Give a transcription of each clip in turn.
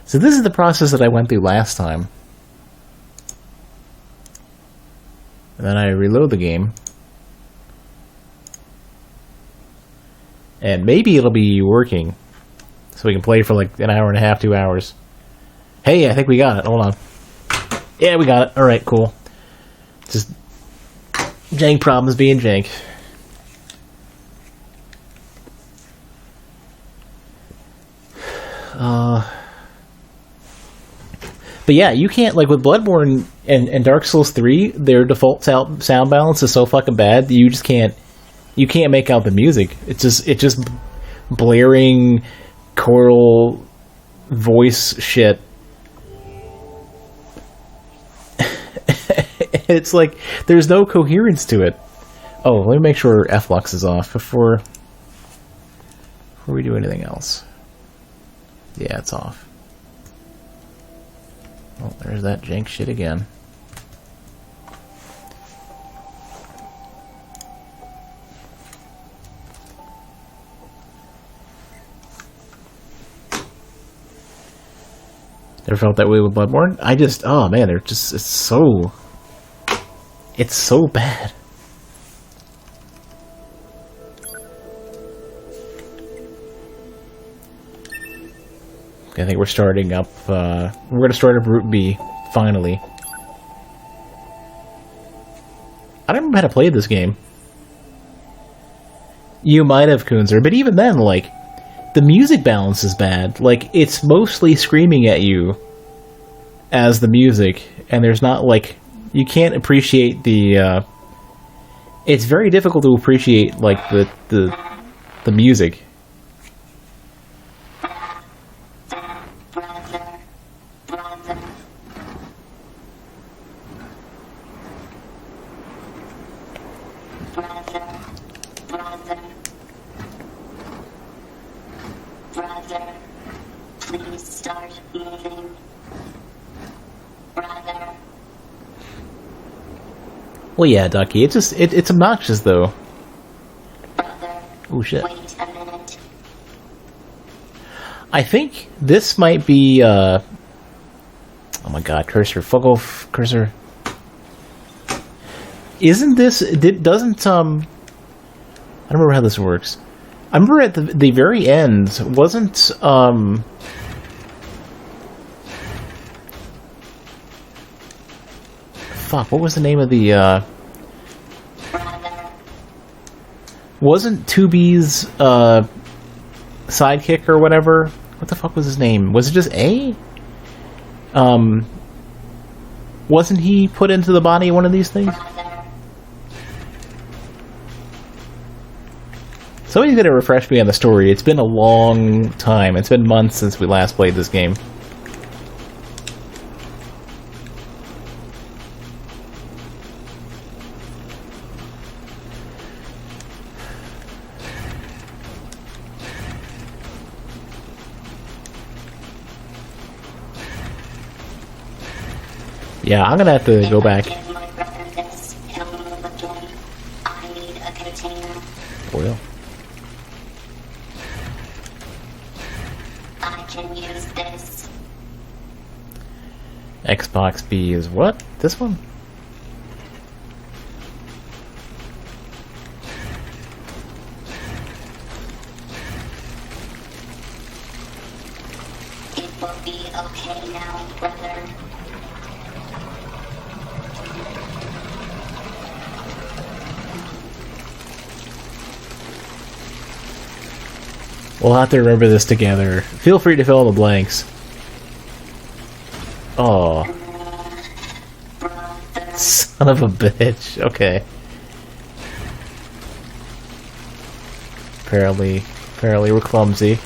So this is the process that I went through last time. And then I reload the game. And maybe it'll be working. So we can play for like an hour and a half, 2 hours. Hey, I think we got it. Hold on. Yeah, we got it. Alright, cool. Just jank problems being jank. But yeah, you can't, like, with Bloodborne and Dark Souls 3, their default sound balance is so fucking bad that you just can't make out the music. It's just blaring choral voice shit. It's like there's no coherence to it. Oh, let me make sure F-Lux is off before we do anything else. Yeah, it's off. Oh, there's that jank shit again. Never felt that way with Bloodborne. Oh man, it's so bad. I think we're starting up, we're going to start up Route B, finally. I don't remember how to play this game. You might have, Kunzer, but even then, like, the music balance is bad. Like, it's mostly screaming at you as the music, and there's not, like, you can't appreciate the, it's very difficult to appreciate, like, the music. Well, yeah, Ducky. It's obnoxious, though. Oh shit! Wait a minute. I think this might be. Oh my God, cursor, fuck off, cursor. Isn't this? Doesn't I don't remember how this works. I remember at the very end, wasn't fuck, what was the name of the wasn't 2B's sidekick or whatever? What the fuck was his name? Was it just A? Wasn't he put into the body of one of these things? Somebody's gonna refresh me on the story. It's been a long time. It's been months since we last played this game. Yeah, I'm gonna have to go back. Oil. I can use this. Xbox B is what? This one? It will be okay now, brother. We'll have to remember this together. Feel free to fill in the blanks. Oh. Son of a bitch. Okay. Apparently we're clumsy.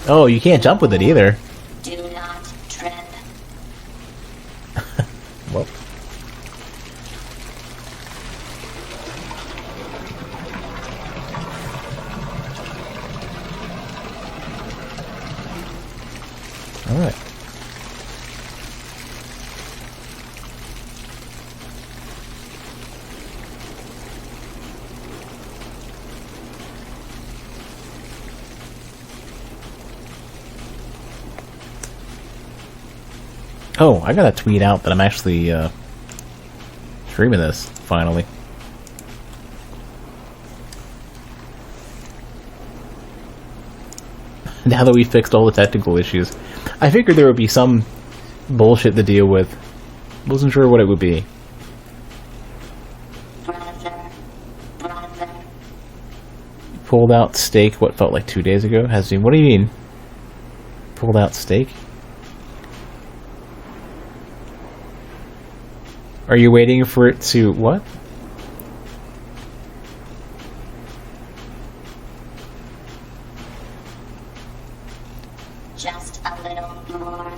Oh, you can't jump with it either. Do not trip. Well. Alright. Oh, I gotta tweet out that I'm actually streaming this, finally. Now that we fixed all the technical issues. I figured there would be some bullshit to deal with. Wasn't sure what it would be. Brother. Pulled out steak, what felt like 2 days ago? Has been. What do you mean? Pulled out steak? Are you waiting for it to what? Just a little more.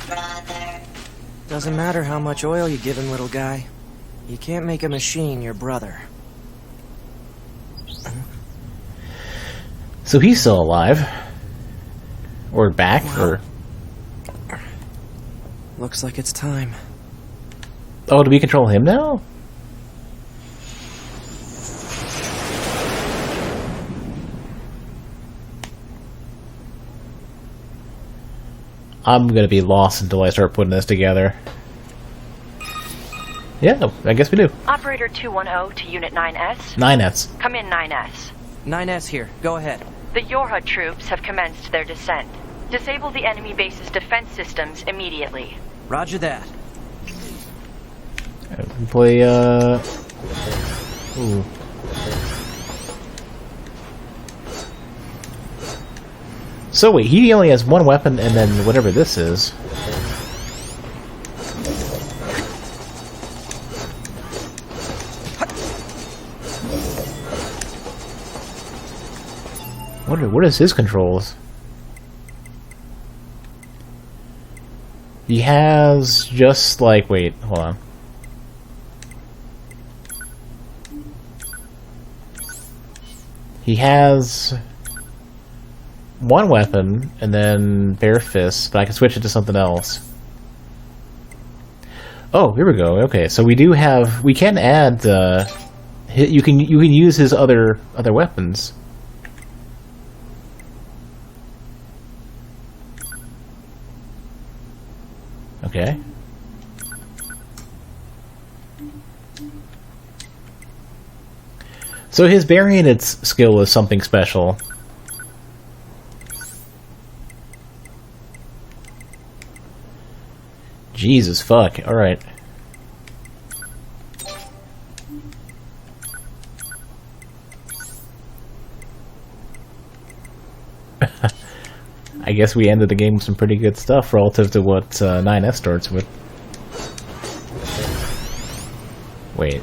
Brother. Doesn't matter how much oil you give him, little guy. You can't make a machine your brother. So he's still alive. Or back, or... Looks like it's time. Oh, do we control him now? I'm gonna be lost until I start putting this together. Yeah, I guess we do. Operator 210 to Unit 9S. 9S. Come in, 9S. 9S here. Go ahead. The Yorha troops have commenced their descent. Disable the enemy base's defense systems immediately. Roger that. Play, Ooh. So wait, he only has one weapon and then whatever this is. What is his controls? He has just like, wait, hold on. He has one weapon and then bare fists, but I can switch it to something else. Oh, here we go. Okay, so we do have, we can add you can use his other weapons. Okay. So his Bayonet skill is something special. Jesus fuck. Alright. I guess we ended the game with some pretty good stuff relative to what 9S starts with. Wait.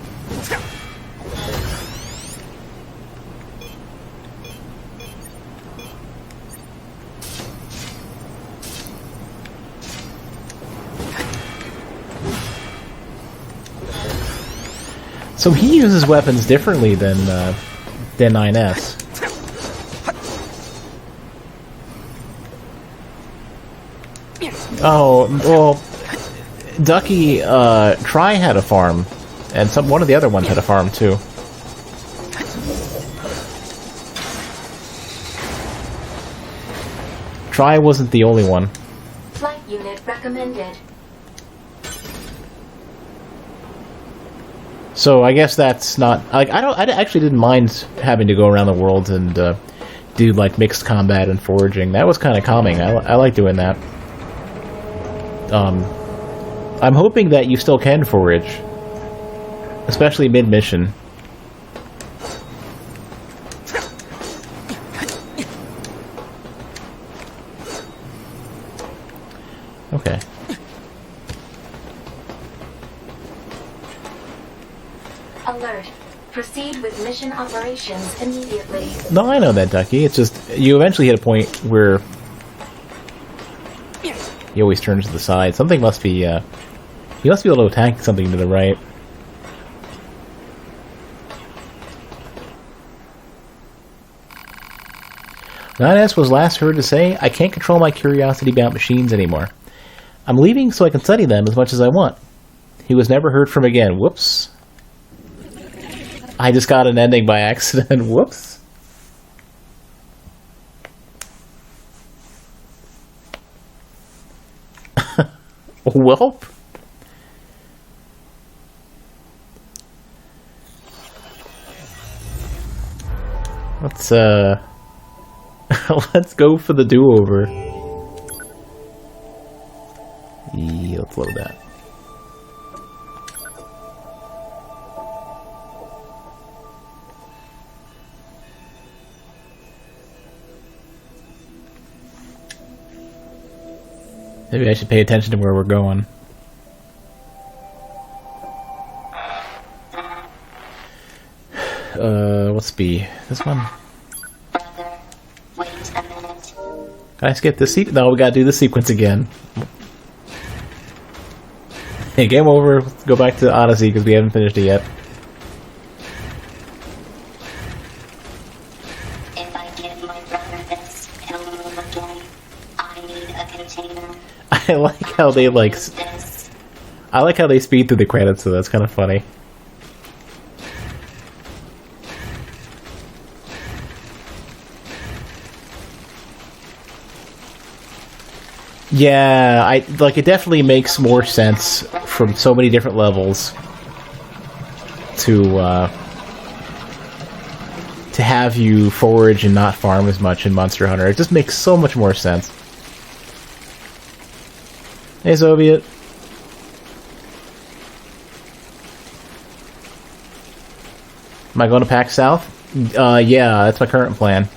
So he uses weapons differently than 9S. Oh, well, Ducky, Try had a farm, and one of the other ones had a farm too. Try wasn't the only one. Flight unit recommended. So I guess that's not like I actually didn't mind having to go around the world and do like mixed combat and foraging. That was kind of calming. I like doing that. I'm hoping that you still can forage, especially mid-mission. Okay. Alert. Proceed with mission operations immediately. No, I know that, Ducky. It's just you eventually hit a point where he always turns to the side. Something must be, he must be able to attack something to the right. Nines was last heard to say, I can't control my curiosity about machines anymore. I'm leaving so I can study them as much as I want. He was never heard from again. Whoops. I just got an ending by accident. Whoops. Welp. Let's let's go for the do-over. Yeah, let's load that. Maybe I should pay attention to where we're going. What's B? This one? Brother, wait a minute. Can I skip this sequence? No, we gotta do the sequence again. Hey, game over. Let's go back to Odyssey because we haven't finished it yet. If I give my brother this, he'll move again. I need a container. I like how they like. This. I like how they speed through the credits, so that's kind of funny. Yeah, I like it. Definitely makes more sense from so many different levels to have you forage and not farm as much in Monster Hunter. It just makes so much more sense. Hey, Soviet. Am I going to PAX South? Yeah, that's my current plan.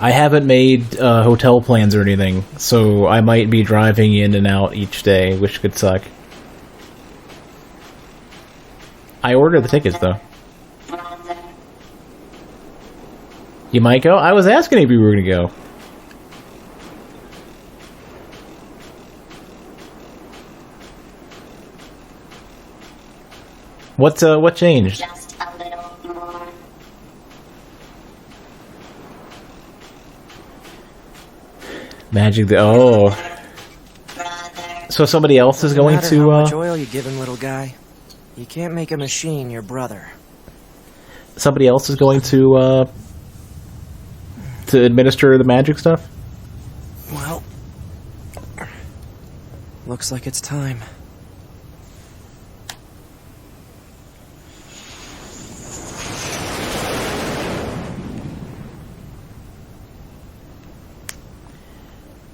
I haven't made hotel plans or anything, so I might be driving in and out each day, which could suck. I ordered the tickets, though. Brother, You might go? I was asking if you were going to go. What changed? just a little more. Magic the... Oh. Brother, So somebody else is going Doesn't matter how much to... oil you give him, little guy. You can't make a machine your brother. Somebody else is going to administer the magic stuff? Well, looks like it's time.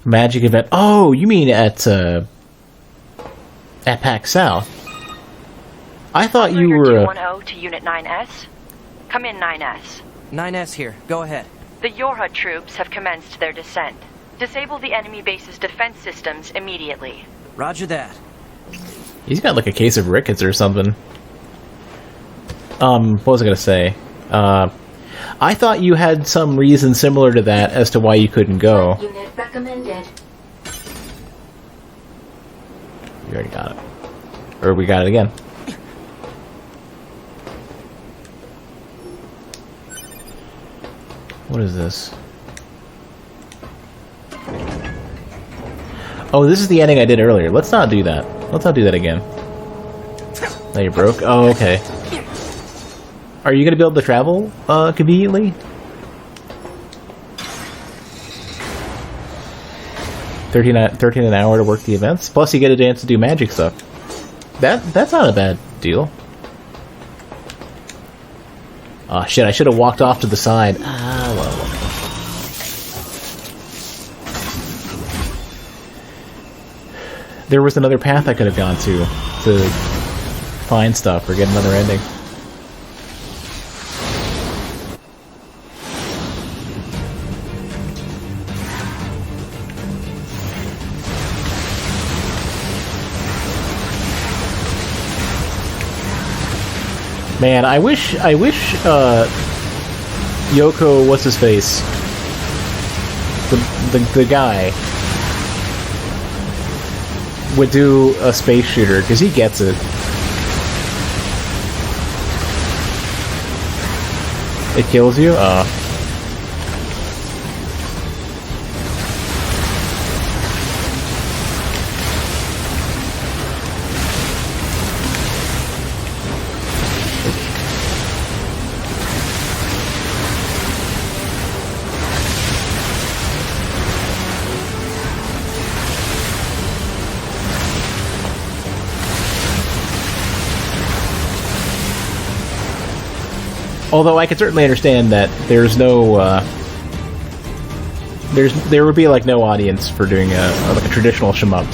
Magic event. Oh, you mean at PAX South? I thought you were... 210 to Unit 9S. Come in, 9S. 9S here. Go ahead. The Yorha troops have commenced their descent. Disable the enemy base's defense systems immediately. Roger that. He's got like a case of rickets or something. What was I gonna say? I thought you had some reason similar to that as to why you couldn't go. unit recommended. You already got it. Or we got it again. What is this? Oh, this is the ending I did earlier. Let's not do that. Let's not do that again. Now you're broke? Oh, okay. Are you gonna be able to travel, conveniently? 13 an hour to work the events? Plus you get a chance to do magic stuff. That's not a bad deal. Oh shit, I should have walked off to the side. Ah, well. There was another path I could have gone to find stuff or get another ending. Man, I wish Yoko, what's his face? The guy would do a space shooter, because he gets it. It kills you? Although I can certainly understand that there's no, there would be like no audience for doing like a traditional shmup.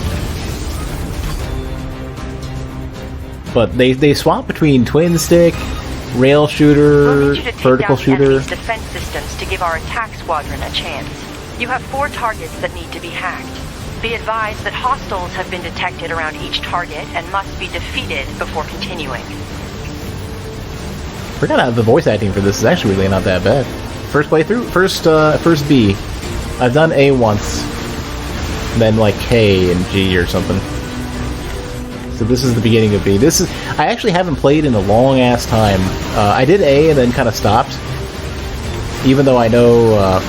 But they swap between twin stick, rail shooter, We'll need you to take vertical down the shooter. enemy's defense systems to give our attack squadron a chance. You have 4 targets that need to be hacked. Be advised that hostiles have been detected around each target and must be defeated before continuing. Forgot how the voice acting for this is actually really not that bad. First playthrough, first B. I've done A once, then like K and G or something. So this is the beginning of B. I actually haven't played in a long ass time. I did A and then kind of stopped, even though I know.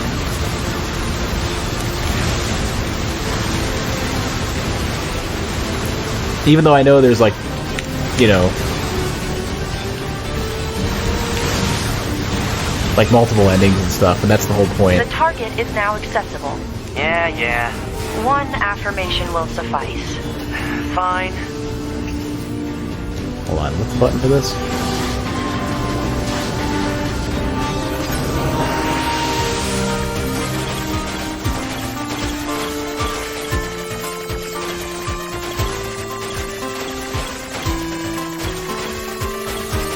Even though I know there's like, you know, like multiple endings and stuff, and that's the whole point. The target is now accessible. Yeah. 1 affirmation will suffice. Fine. Hold on, what's the button for this?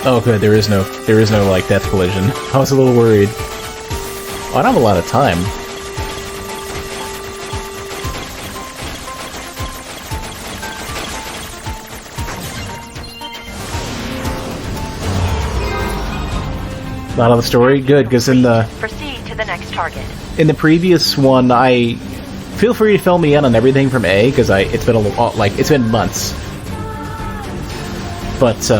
Oh good, there is no like death collision. I was a little worried. Oh, I don't have a lot of time. Not on the story? Good, because in the Proceed to the next target. previous one, I feel free to fill me in on everything from A, because it's been it's been months. But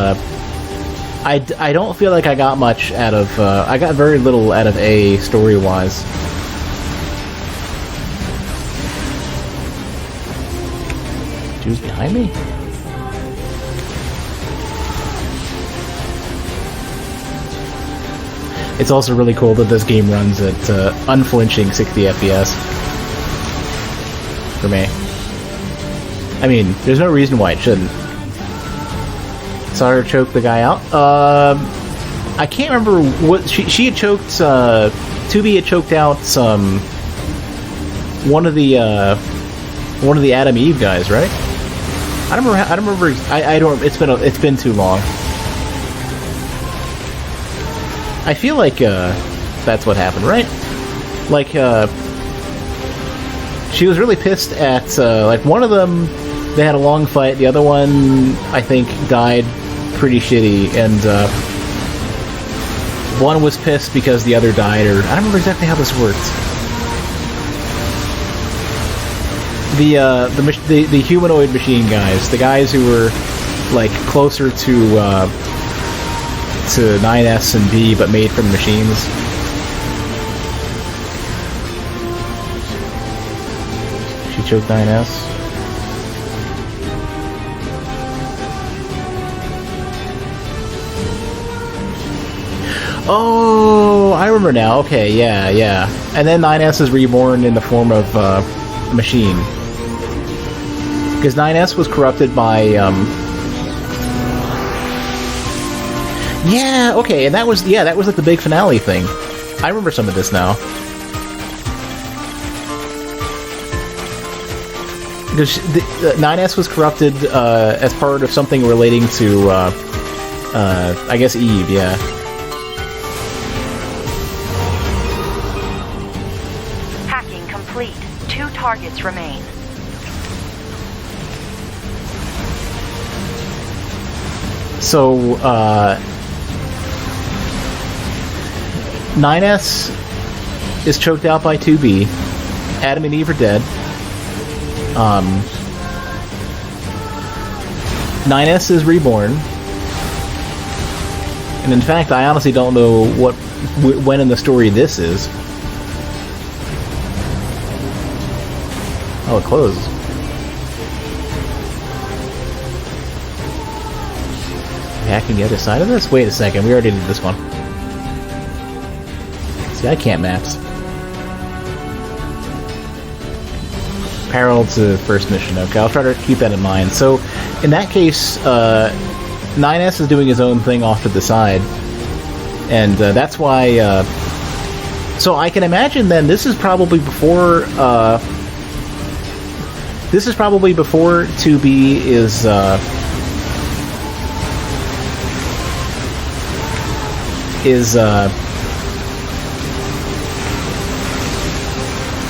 I don't feel like I got much out of I got very little out of A story wise. Who's behind me? It's also really cool that this game runs at unflinching 60 FPS. For me. I mean, there's no reason why it shouldn't. Saw her choke the guy out. I can't remember what... She had choked... 2B had choked out some... One of the Adam Eve guys, right? I don't remember... I don't... It's been too long. I feel like that's what happened, right? Like she was really pissed at like one of them. They had a long fight. The other one, I think, died pretty shitty, and one was pissed because the other died. Or I don't remember exactly how this worked. The humanoid machine guys, the guys who were like closer to 9S and B, but made from machines. She choked 9S. Oh, I remember now. Okay, yeah. And then 9S is reborn in the form of a machine. Because 9S was corrupted by, yeah, okay, and that was like the big finale thing. I remember some of this now. Because 9S was corrupted as part of something relating to, I guess Eve, yeah. Hacking complete. 2 targets remain. So, 9S is choked out by 2B. Adam and Eve are dead. 9S is reborn. And in fact, I honestly don't know when in the story this is. Oh, it closed. Hacking the other side of this? Wait a second, we already did this one. See, I can't maps. Parallel to the first mission. Okay, I'll try to keep that in mind. So, in that case, 9S is doing his own thing off to the side. And that's why... so I can imagine then this is probably before... this is probably before 2B is...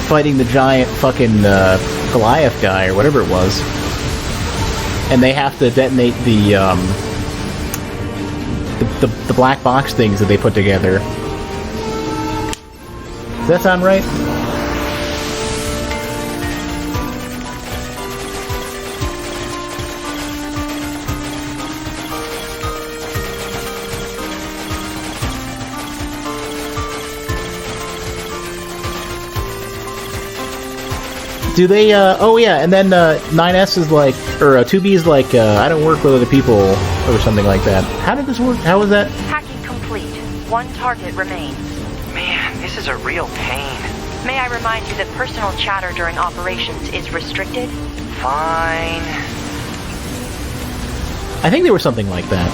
fighting the giant fucking Goliath guy or whatever it was, and they have to detonate the black box things that they put together. Does that sound right? Do they, oh yeah, and then 9S is like, or 2B is like, I don't work with other people, or something like that. How did this work? How was that? Hacking complete. One target remains. Man, this is a real pain. May I remind you that personal chatter during operations is restricted? Fine. I think there was something like that.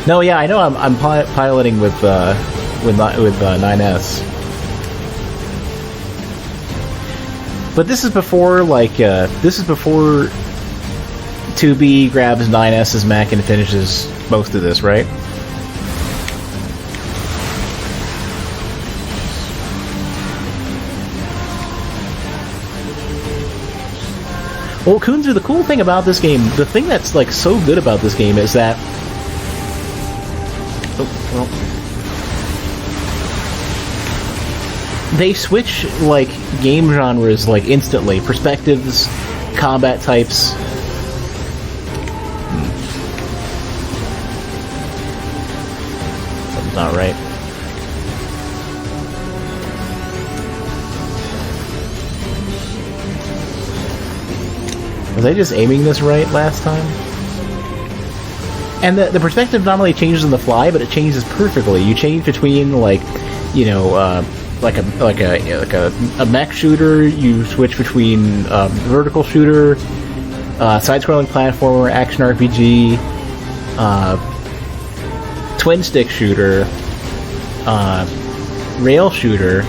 No, yeah, I know. I'm piloting with 9S, but this is before this is before 2B grabs 9S's mech and finishes most of this, right? Well, Kunzu, the cool thing about this game, the thing that's like so good about this game is that. Well, they switch like game genres like instantly, perspectives, combat types. Something's not right. Was I just aiming this right last time? And the perspective not only changes on the fly, but it changes perfectly. You change between like, you know, like a mech shooter. You switch between vertical shooter, side-scrolling platformer, action RPG, twin stick shooter, rail shooter.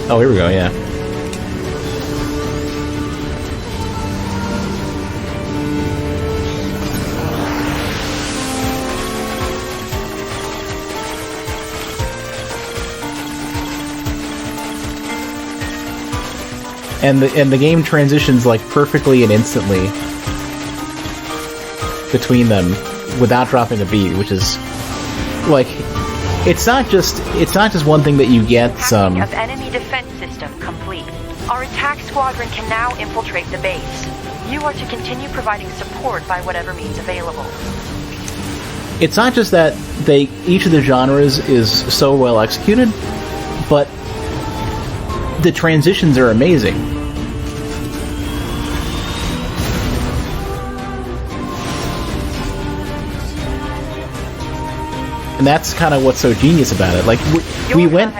Oh, here we go. Yeah. And the game transitions like perfectly and instantly between them without dropping a beat, which is like it's not just one thing that you get some. Hacking of enemy defense system complete. Our attack squadron can now infiltrate the base. You are to continue providing support by whatever means available. It's not just that each of the genres is so well executed, but the transitions are amazing. And that's kind of what's so genius about it. Like we went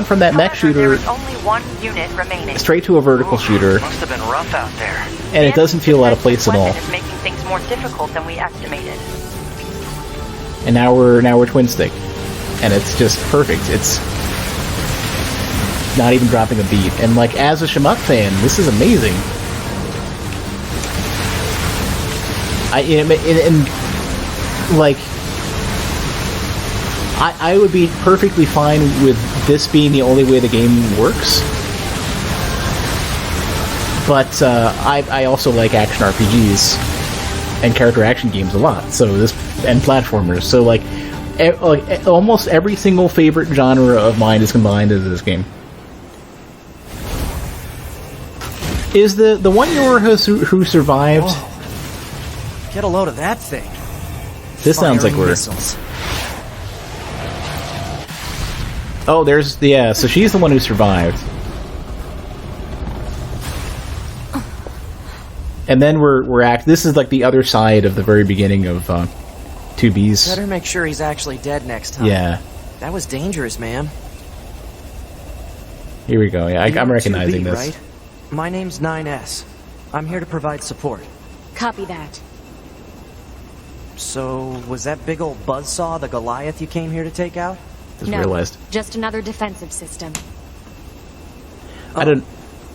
from that mech shooter there is only one unit remaining. Straight to a vertical shooter. Must have been rough out there. And it doesn't feel out of place at all. Is making things more difficult than we estimated. And now we're twin stick, and it's just perfect. It's not even dropping a beat. And like as a Shmuck fan, this is amazing. I would be perfectly fine with this being the only way the game works. But I also like action RPGs and character action games a lot. So and platformers. So like almost every single favorite genre of mine is combined into this game. Is the one who survived? Whoa. Get a load of that thing. This sounds like we're. Missiles. Oh, so she's the one who survived. And then this is like the other side of the very beginning of two Bs. Better make sure he's actually dead next time. Yeah. That was dangerous, man. Here we go. Yeah, I'm You're recognizing 2B, this. right? My name's 9S. I'm here to provide support. Copy that. So, was that big old buzzsaw the Goliath you came here to take out? Just No, realized. just another defensive system. I don't.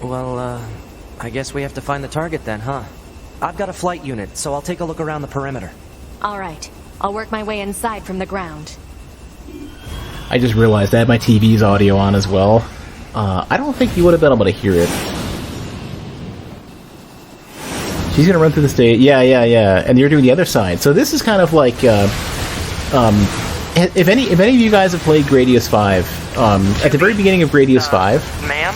Well, I guess we have to find the target then, huh? I've got a flight unit, so I'll take a look around the perimeter. All right. I'll work my way inside from the ground. I just realized I had my TV's audio on as well. I don't think you would have been able to hear it. She's gonna run through the state. Yeah. And you're doing the other side. So this is kind of like, if any of you guys have played Gradius 5, at the very beginning of Gradius 5... Ma'am?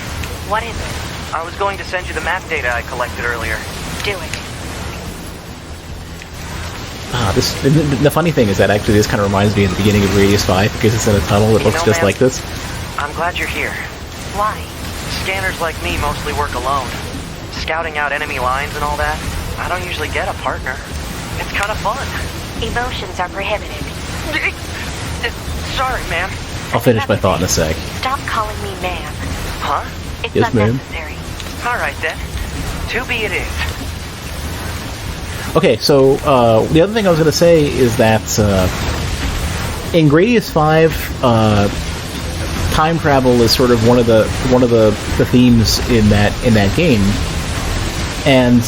What is it? I was going to send you the map data I collected earlier. Do it. the funny thing is that actually this kind of reminds me of the beginning of Gradius 5, because it's in a tunnel that looks just ma'am, like this. I'm glad you're here. Why? Scanners like me mostly work alone. Scouting out enemy lines and all that. I don't usually get a partner. It's kind of fun. Emotions are prohibited. Sorry, ma'am. I'll finish my thought in a sec. Stop calling me ma'am. Huh? It's Yes, ma'am. unnecessary. All right, then. 2B it is. Okay, so the other thing I was going to say is that in Gradius 5, time travel is sort of one of the themes in that game, and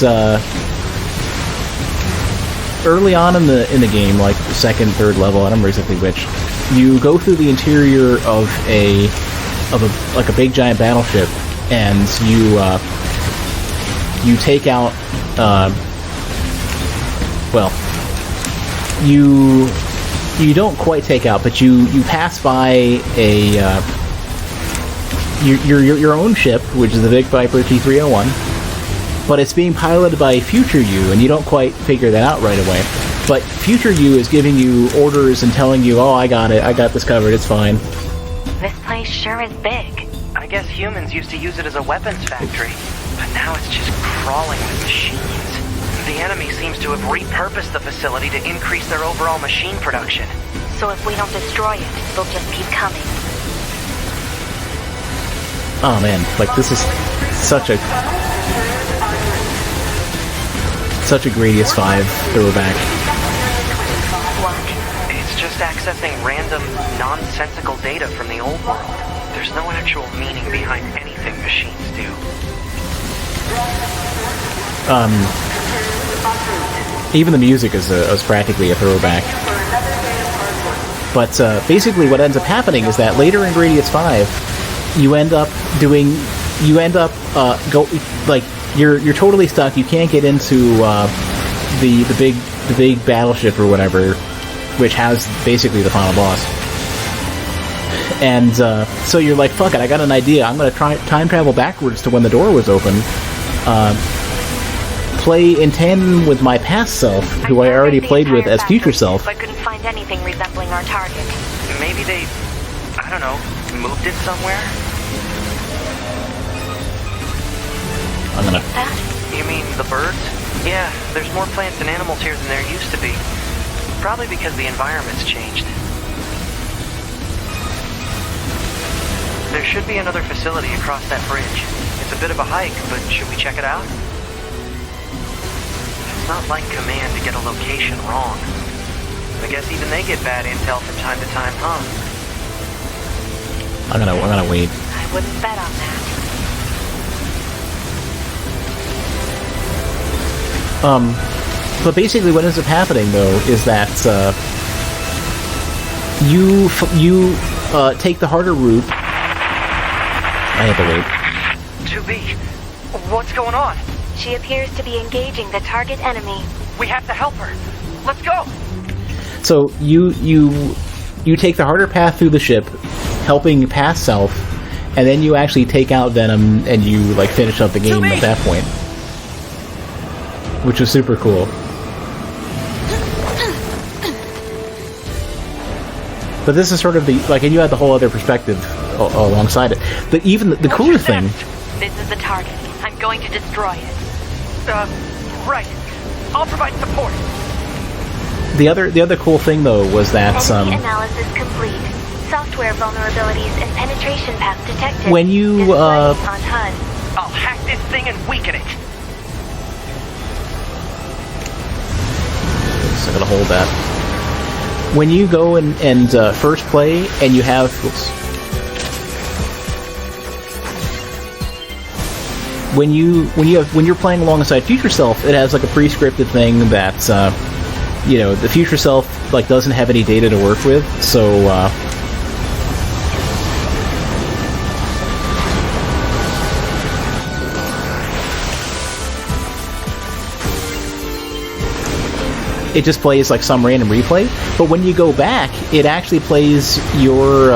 early on in the game, like the second, third level, I don't remember exactly which, you go through the interior of a big giant battleship, and you take out you don't quite take out, but you pass by your own ship, which is the Big Viper T301, but it's being piloted by future you, and you don't quite figure that out right away. But future you is giving you orders and telling you, "Oh, I got it. I got this covered. It's fine." This place sure is big. I guess humans used to use it as a weapons factory, but now it's just crawling with machines. The enemy seems to have repurposed the facility to increase their overall machine production. So if we don't destroy it, they'll just keep coming. Oh man, like this is such a Gradius 5 throwback. What? It's just accessing random, nonsensical data from the old world. There's no actual meaning behind anything machines do. Even the music is practically a throwback. But basically what ends up happening is that later in Gradius 5, you're totally stuck. You can't get into the big battleship or whatever, which has basically the final boss. And so you're like, fuck it, I got an idea. I'm going to try time travel backwards to when the door was open. Play in tandem with my past self, who I already played with as future self. But couldn't find anything resembling our target. Maybe they, I don't know, moved it somewhere? I'm gonna... That? You mean the birds? Yeah, there's more plants and animals here than there used to be. Probably because the environment's changed. There should be another facility across that bridge. It's a bit of a hike, but should we check it out? It's not like Command to get a location wrong. I guess even they get bad intel from time to time, huh? I'm gonna wait. I wouldn't bet on that. But basically what ends up happening, though, is that you take the harder route. I have to wait. 2B, what's going on? She appears to be engaging the target enemy. We have to help her. Let's go! So you take the harder path through the ship, helping past self, and then you actually take out Venom and you like finish up the game at that point, which was super cool. But this is sort of the and you had the whole other perspective alongside it. But even the cooler thing. This is the target. I'm going to destroy it. Right. I'll provide support. the other cool thing though was that Enemy analysis complete. Software vulnerabilities and penetration paths detected. when you Displaying on HUD. I'll hack this thing and weaken it. so I'm gonna hold that. When you go and first play and you have when you're playing alongside Future Self, it has like a pre-scripted thing that the Future Self like doesn't have any data to work with, so it just plays like some random replay. But when you go back, it actually plays your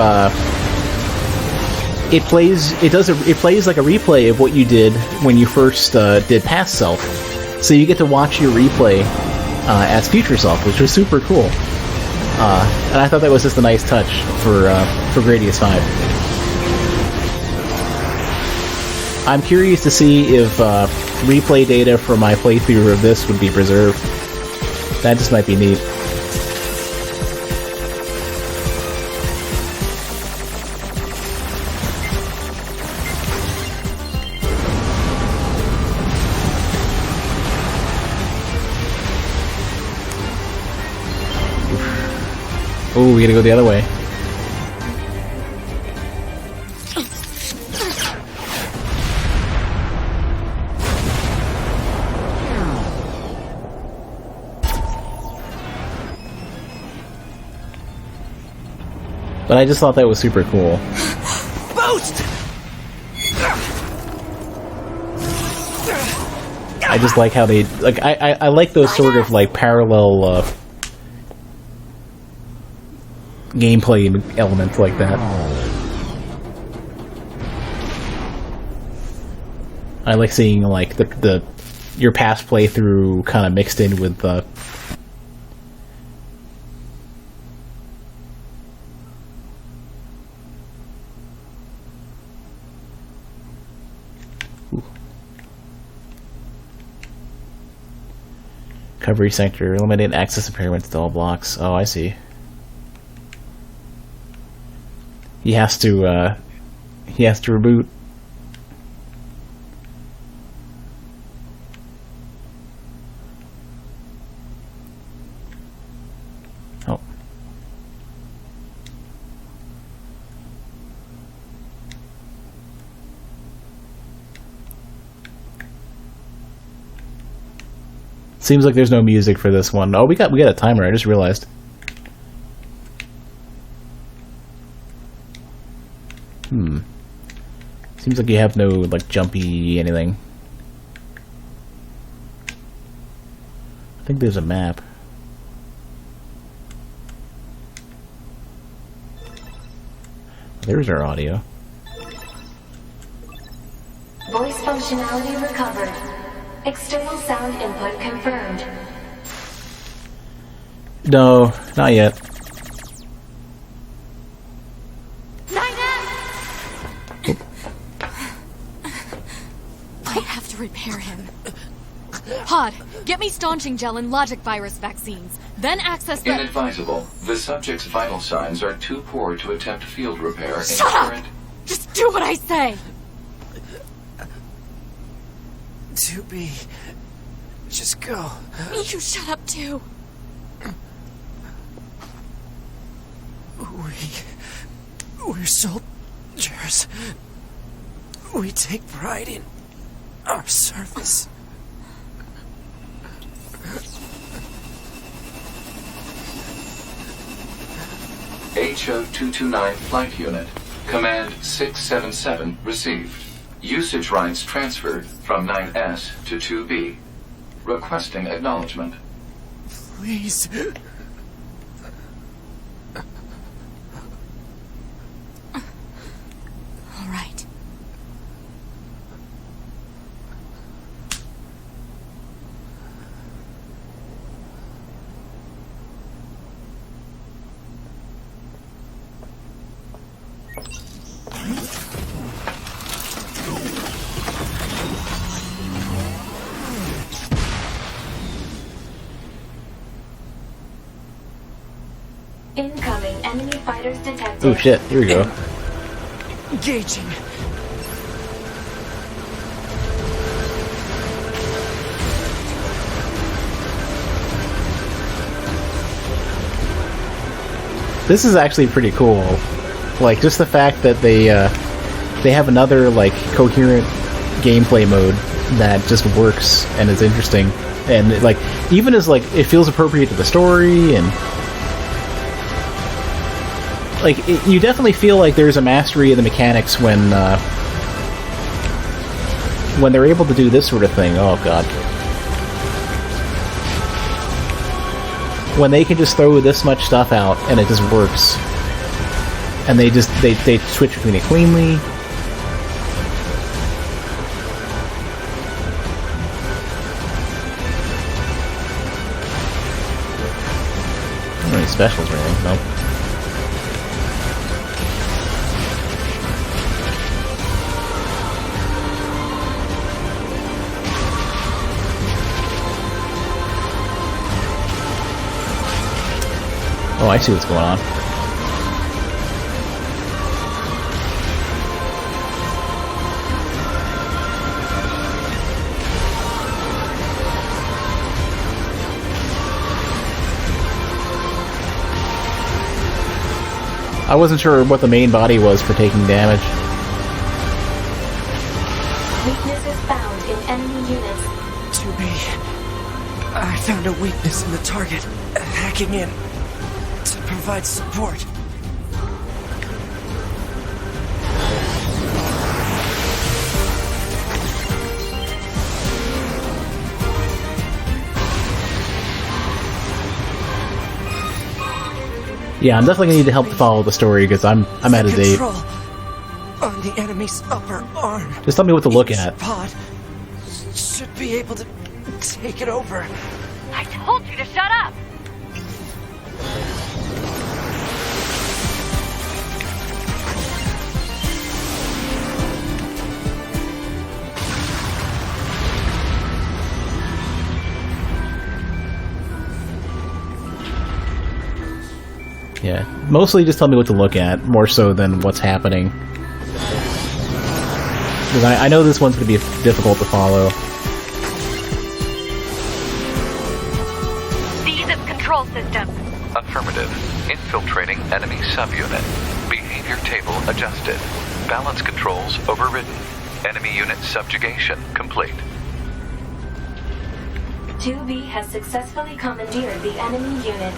it plays like a replay of what you did when you first did Past Self. So you get to watch your replay as Future Self, which was super cool. And I thought that was just a nice touch for Gradius 5. I'm curious to see if replay data from my playthrough of this would be preserved. That just might be neat. Oh, we gotta go the other way. But I just thought that was super cool. Boost! I just like how they like. I like those sort of like parallel gameplay elements like that. I like seeing like the your past playthrough kind of mixed in with the. Recovery sector, eliminate access impairments to all blocks. Oh, I see. He has to reboot. Oh. Seems like there's no music for this one. Oh, we got a timer. I just realized. Seems like you have no like jumpy anything. I think there's a map. There's our audio. Voice functionality recovered. External sound input confirmed. No, not yet. I have to repair him. Hod, get me staunching gel and logic virus vaccines. Then access the... Inadvisable. The subject's vital signs are too poor to attempt field repair in Shut up! current... Just do what I say! 2B. Just go. You shut up too. We're soldiers. We take pride in our service. HO-229 Flight Unit. Command 677 received. Usage rights transferred from 9S to 2B. Requesting acknowledgement. Please. All right. fighters detected. Oh shit, here we go. Engaging. This is actually pretty cool. Like, just the fact that they have another, like, coherent gameplay mode that just works and is interesting. And, like, even as, like, it feels appropriate to the story, and... Like, you definitely feel like there's a mastery of the mechanics when they're able to do this sort of thing. Oh, God. When they can just throw this much stuff out and it just works. And they switch between it cleanly. Any specials or anything? Nope. Oh, I see what's going on. I wasn't sure what the main body was for taking damage. Weaknesses found in enemy units. 2B. I found a weakness in the target. Hacking in to provide support. Yeah, I'm definitely gonna need to help to follow the story because I'm out of date. Control on the enemy's upper arm. Just tell me what to look Each at. pod should be able to take it over. I told you to shut up! Yeah, mostly just tell me what to look at, more so than what's happening. Because I know this one's going to be difficult to follow. Seize its control system. Affirmative. Infiltrating enemy subunit. Behavior table adjusted. Balance controls overridden. Enemy unit subjugation complete. 2B has successfully commandeered the enemy unit.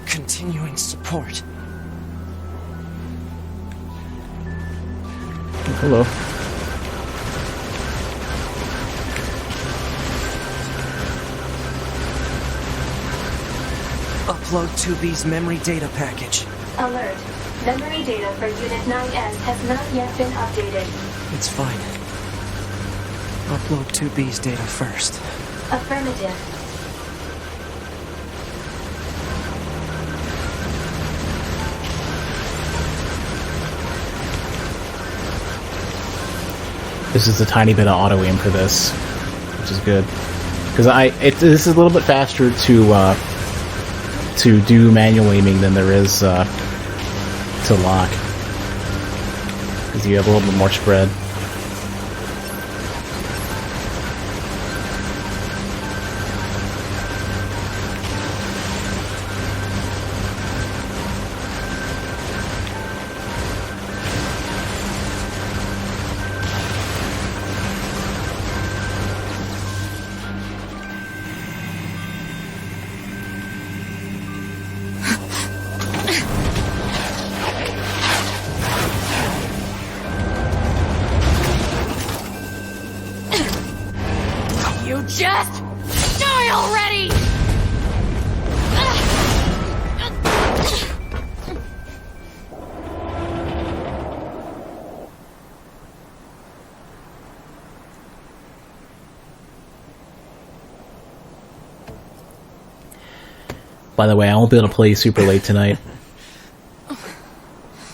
Continuing support. Hello. Upload 2B's memory data package. Alert. Memory data for Unit 9S has not yet been updated. It's fine. Upload 2B's data first. Affirmative. This is a tiny bit of auto aim for this, which is good. Because this is a little bit faster to do manual aiming than there is to lock. Because you have a little bit more spread. You just die already! By the way, I won't be able to play super late tonight.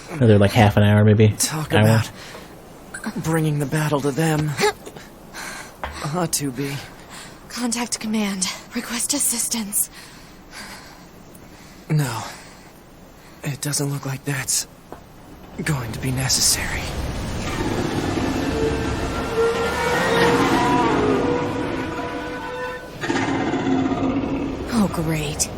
Another like half an hour, maybe. Talk Hour. about bringing the battle to them. 2B. Contact command. Request assistance. No. It doesn't look like that's going to be necessary. Oh, great.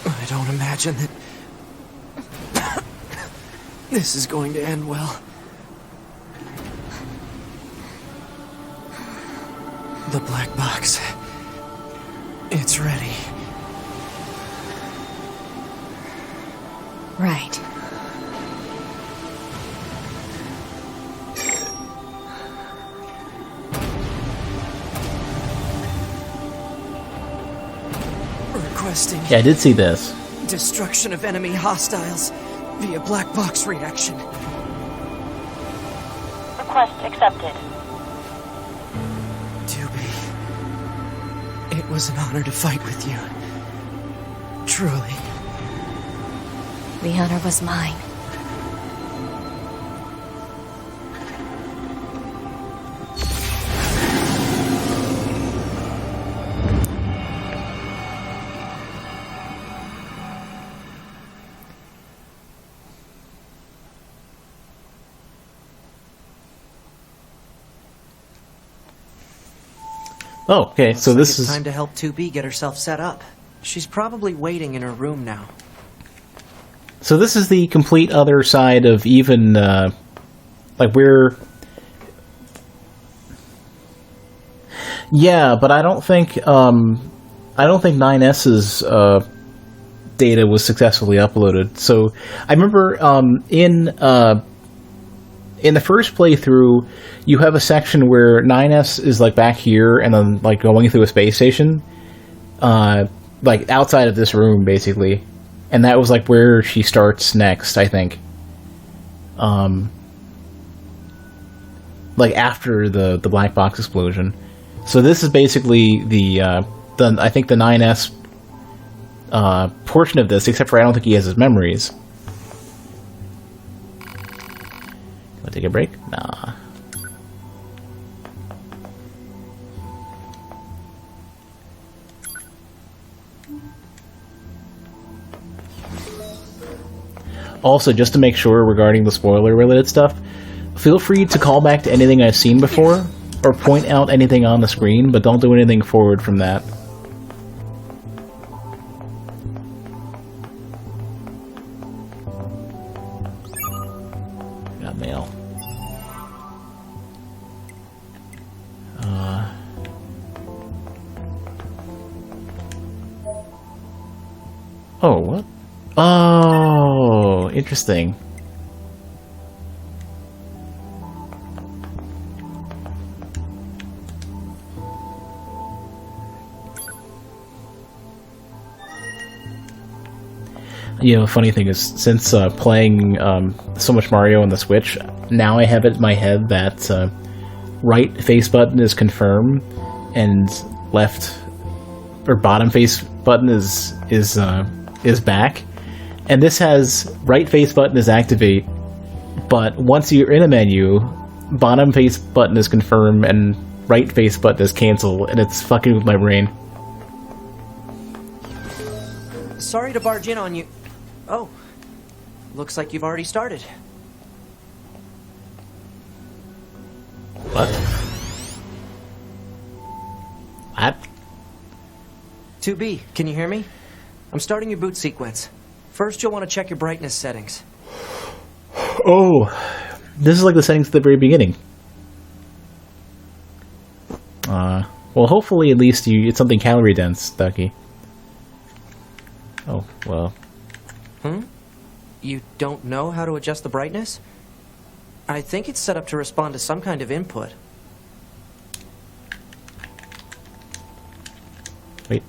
I don't imagine that this is going to end well. The black box. It's ready. Right. Requesting Yeah, I did see this. destruction of enemy hostiles via black box reaction. Request accepted. 2B. It was an honor to fight with you. Truly. The honor was mine. Oh, okay, so Looks like this it's is... time to help 2B get herself set up. She's probably waiting in her room now. So this is the complete other side of even, like, we're... Yeah, but I don't think 9S's, data was successfully uploaded. So, I remember, in the first playthrough, you have a section where 9S is, like, back here, and then, like, going through a space station, like, outside of this room, basically. And that was, like, where she starts next, I think. Like, after the black box explosion. So this is basically the I think the 9S, portion of this, except for I don't think he has his memories. Wanna take a break? Nah. Also, just to make sure regarding the spoiler-related stuff, feel free to call back to anything I've seen before, or point out anything on the screen, but don't do anything forward from that. Got mail. Oh, what? Oh, interesting. You know, funny thing is, since playing so much Mario on the Switch, now I have it in my head that right face button is confirm, and left or bottom face button is back. And this has right face button is activate, but once you're in a menu, bottom face button is confirm and right face button is cancel, and it's fucking with my brain. Sorry to barge in on you. Oh, looks like you've already started. What? What? 2B, can you hear me? I'm starting your boot sequence. First, you'll want to check your brightness settings. Oh, this is like the settings at the very beginning. Well, hopefully at least it's something calorie dense, Ducky. Oh, well. You don't know how to adjust the brightness? I think it's set up to respond to some kind of input. Wait.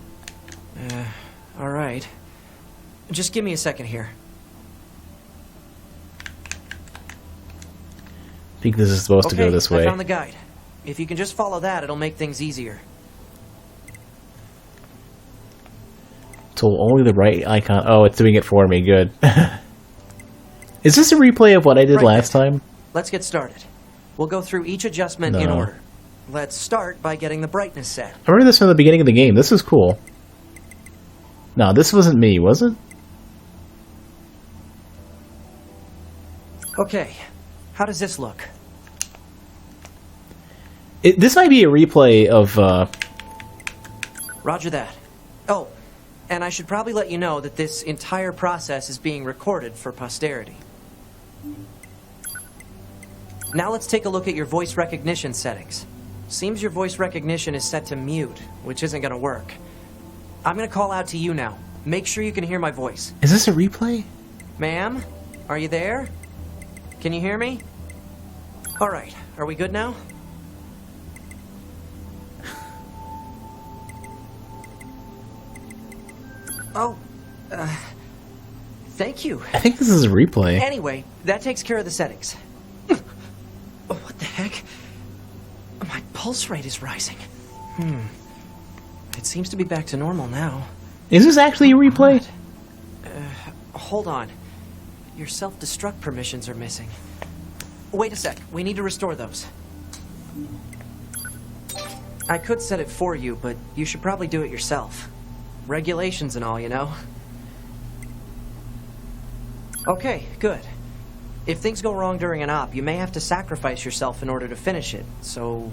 Alright. Just give me a second here. I think this is supposed to go this way. I found the guide. If you can just follow that, it'll make things easier. So only the right icon. Oh, it's doing it for me. Good. Is this a replay of what I did Right. last time? Let's get started. We'll go through each adjustment in No. order. Let's start by getting the brightness set. I remember this from the beginning of the game. This is cool. No, this wasn't me, was it? Okay, how does this look? This might be a replay of, Roger that. Oh, and I should probably let you know that this entire process is being recorded for posterity. Now let's take a look at your voice recognition settings. Seems your voice recognition is set to mute, which isn't going to work. I'm going to call out to you now. Make sure you can hear my voice. Is this a replay? Ma'am, are you there? Can you hear me? All right, are we good now? Oh, thank you. I think this is a replay. Anyway, that takes care of the settings. Oh, what the heck? My pulse rate is rising. It seems to be back to normal now. Is this actually a replay? Hold on. Your self-destruct permissions are missing. Wait a sec. We need to restore those. I could set it for you, but you should probably do it yourself. Regulations and all, you know. Okay, good. If things go wrong during an op, you may have to sacrifice yourself in order to finish it. So,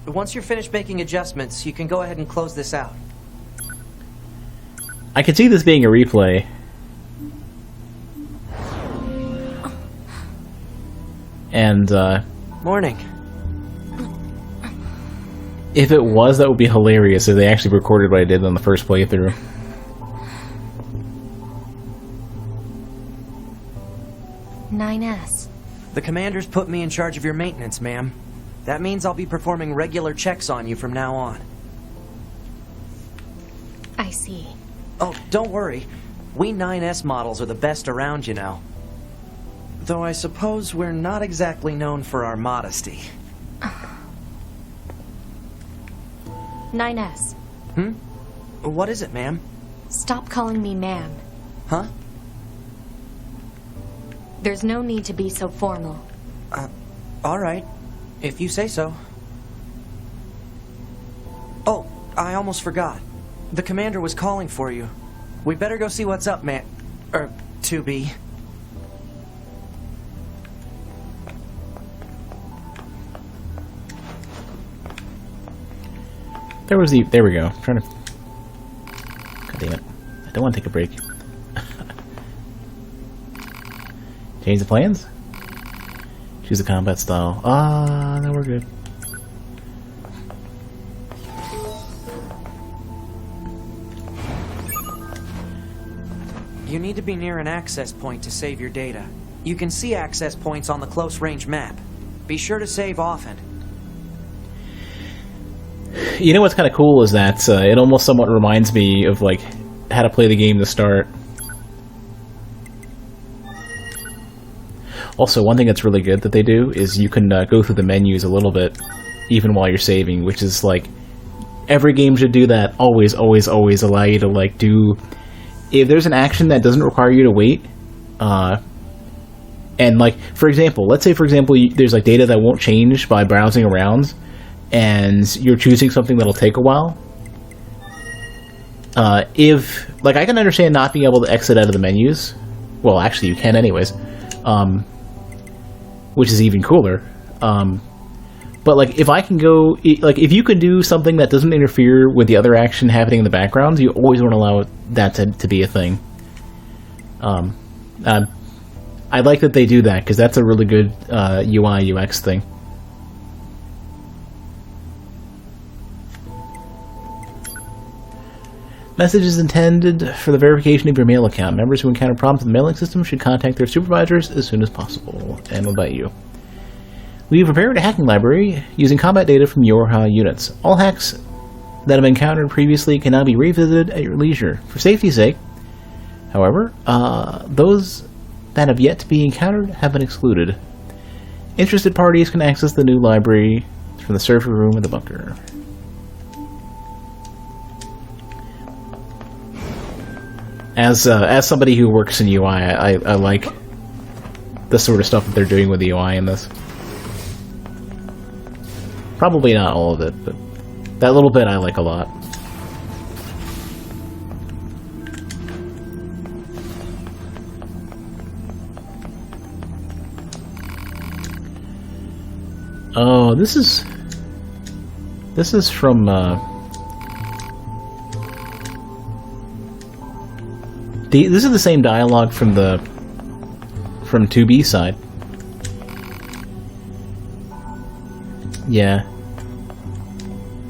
once you're finished making adjustments, you can go ahead and close this out. I could see this being a replay. And, Morning. if it was, that would be hilarious if they actually recorded what I did on the first playthrough. NieR. The commander's put me in charge of your maintenance, ma'am. That means I'll be performing regular checks on you from now on. I see. Oh, don't worry. We 9S models are the best around, you know. Though I suppose we're not exactly known for our modesty. NieR. What is it, ma'am? Stop calling me ma'am. Huh? There's no need to be so formal. All right. If you say so. Oh, I almost forgot. The commander was calling for you. We better go see what's up, man. 2B. There we go. I'm trying to... God damn it. I don't want to take a break. Change the plans? Choose a combat style. No, we're good. You need to be near an access point to save your data. You can see access points on the close range map. Be sure to save often. You know what's kind of cool is that it almost somewhat reminds me of, like, how to play the game to start. Also, one thing that's really good that they do is you can go through the menus a little bit, even while you're saving, which is, like, every game should do that. Always, always, always allow you to, like, do... If there's an action that doesn't require you to wait, and, like, for example, let's say, for example, there's, like, data that won't change by browsing around, and you're choosing something that'll take a while. If, like, I can understand not being able to exit out of the menus. Well, actually, you can anyways. Which is even cooler. But, like, if I can go... Like, if you can do something that doesn't interfere with the other action happening in the background, you always want to allow that to be a thing. I like that they do that, because that's a really good UI, UX thing. Message is intended for the verification of your mail account. Members who encounter problems with the mailing system should contact their supervisors as soon as possible. And what about you? We have prepared a hacking library using combat data from your units. All hacks that have been encountered previously can now be revisited at your leisure. For safety's sake, however, those that have yet to be encountered have been excluded. Interested parties can access the new library from the server room in the bunker. As somebody who works in UI, I like the sort of stuff that they're doing with the UI in this. Probably not all of it, but that little bit I like a lot. Oh, this is from this is the same dialogue from 2B side. Yeah.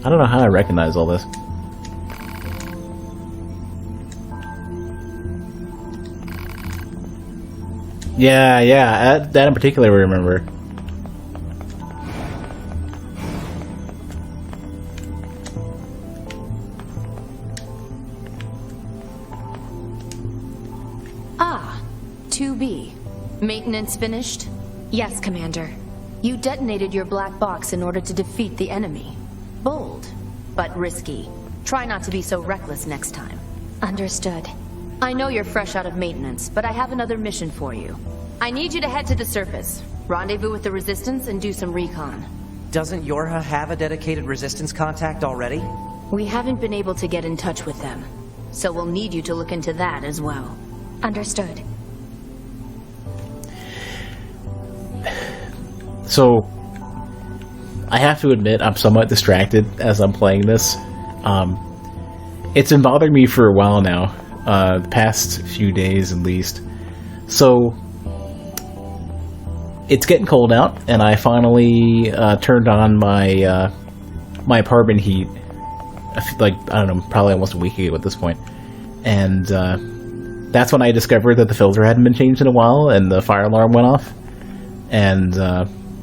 I don't know how I recognize all this. Yeah, that in particular I remember. Ah, 2B. Maintenance finished? Yes, Commander. You detonated your black box in order to defeat the enemy. Bold, but risky. Try not to be so reckless next time. Understood. I know you're fresh out of maintenance, but I have another mission for you. I need you to head to the surface, rendezvous with the Resistance, and do some recon. Doesn't Yorha have a dedicated Resistance contact already? We haven't been able to get in touch with them, so we'll need you to look into that as well. Understood. So, I have to admit I'm somewhat distracted as I'm playing this. It's been bothering me for a while now, the past few days at least. So, it's getting cold out, and I finally turned on my my apartment heat. Like, I don't know, probably almost a week ago at this point. And that's when I discovered that the filter hadn't been changed in a while, and the fire alarm went off. And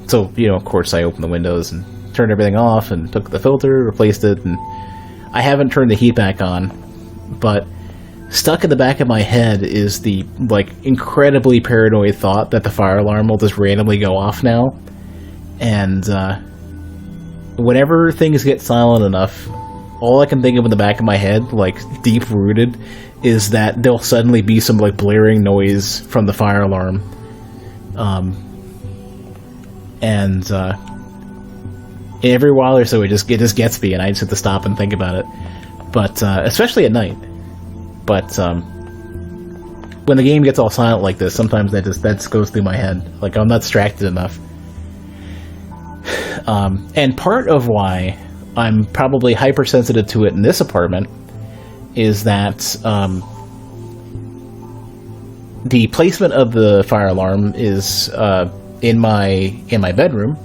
so, you know, of course, I opened the windows and turned everything off and took the filter, replaced it, and I haven't turned the heat back on. But stuck in the back of my head is the, like, incredibly paranoid thought that the fire alarm will just randomly go off now. And whenever things get silent enough, all I can think of in the back of my head, like, deep-rooted, is that there'll suddenly be some, like, blaring noise from the fire alarm. And every while or so it just gets me, and I just have to stop and think about it. But especially at night. But when the game gets all silent like this, sometimes that just goes through my head. Like, I'm not distracted enough. And part of why I'm probably hypersensitive to it in this apartment is that the placement of the fire alarm is in my bedroom,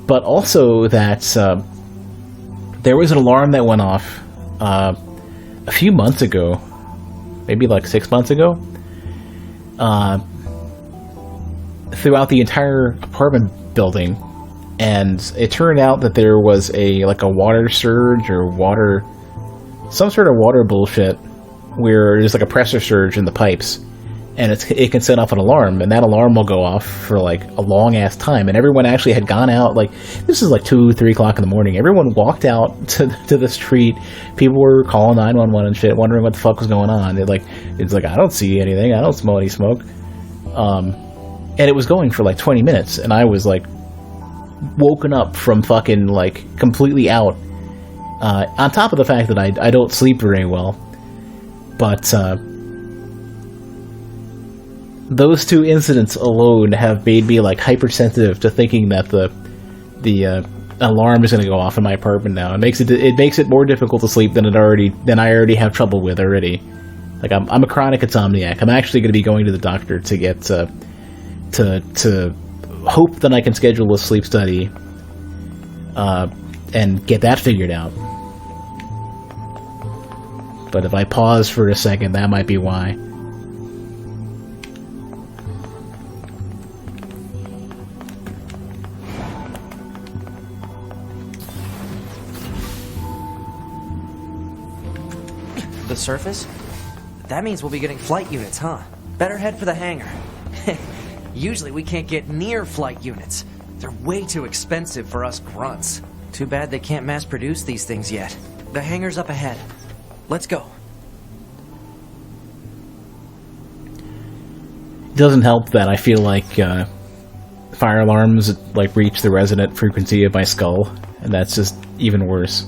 but also that there was an alarm that went off a few months ago, maybe like 6 months ago, throughout the entire apartment building, and it turned out that there was a water surge or some sort of water bullshit where there's like a pressure surge in the pipes, and it can set off an alarm, and that alarm will go off for like a long ass time. And everyone actually had gone out, like, this is like 2-3 o'clock in the morning. Everyone walked out to the street. People were calling 911 and shit, wondering what the fuck was going on. It's like I don't see anything. I don't smell any smoke. And it was going for like 20 minutes, and I was like woken up from fucking like completely out. On top of the fact that I don't sleep very well, but those two incidents alone have made me like hypersensitive to thinking that the alarm is going to go off in my apartment now. It makes it more difficult to sleep than I already have trouble with already. Like, I'm a chronic insomniac. I'm actually going to be going to the doctor to get to hope that I can schedule a sleep study and get that figured out. But if I pause for a second, that might be why. The surface? That means we'll be getting flight units, huh? Better head for the hangar. Usually we can't get near flight units. They're way too expensive for us grunts. Too bad they can't mass produce these things yet. The hangar's up ahead. Let's go. doesn't help that I feel like fire alarms like reach the resonant frequency of my skull, and that's just even worse.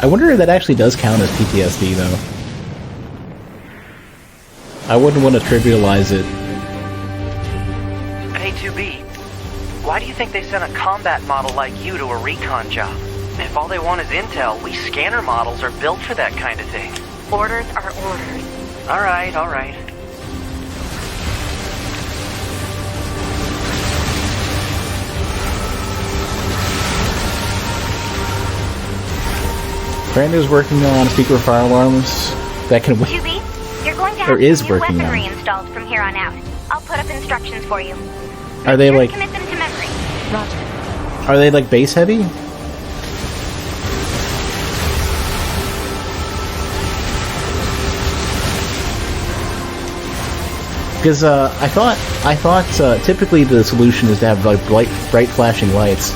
I wonder if that actually does count as PTSD, though. I wouldn't want to trivialize it. Hey, 2B, why do you think they sent a combat model like you to a recon job? If all they want is intel, we scanner models are built for that kind of thing. Orders are orders. Alright, alright. Brando's working on secret fire alarms that can... 2B, you're going to have Or is new working weaponry on. installed from here on out. I'll put up instructions for you. Are they Just like... commit them to memory. Are they like base heavy? Because I thought typically the solution is to have like bright flashing lights.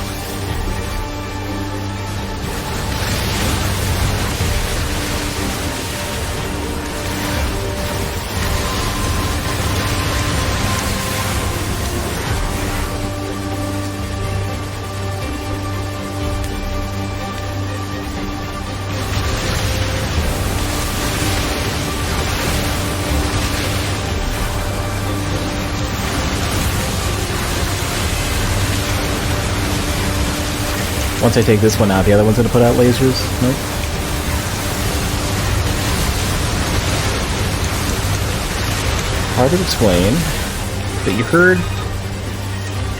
Once I take this one out, the other one's gonna put out lasers? Nope. Hard to explain, but you heard.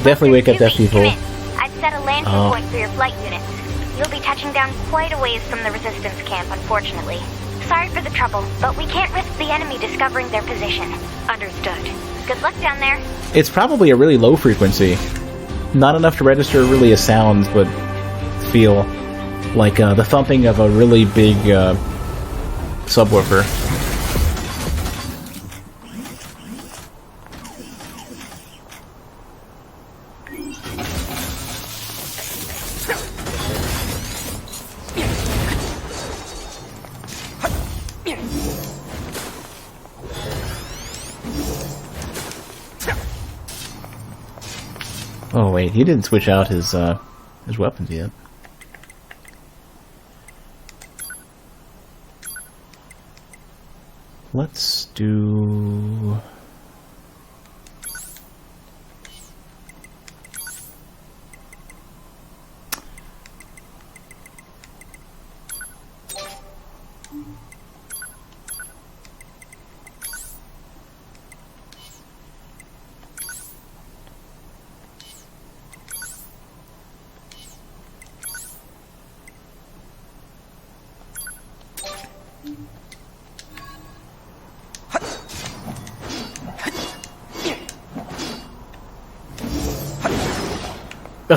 Definitely wake up deaf people. I've set a landing point for your flight units. You'll be touching down quite a ways from the resistance camp, unfortunately. Sorry for the trouble, but we can't risk the enemy discovering their position. Understood. Good luck down there. It's probably a really low frequency. Not enough to register really a sound, but feel like the thumping of a really big subwoofer. Oh wait, he didn't switch out his weapons yet. Let's do...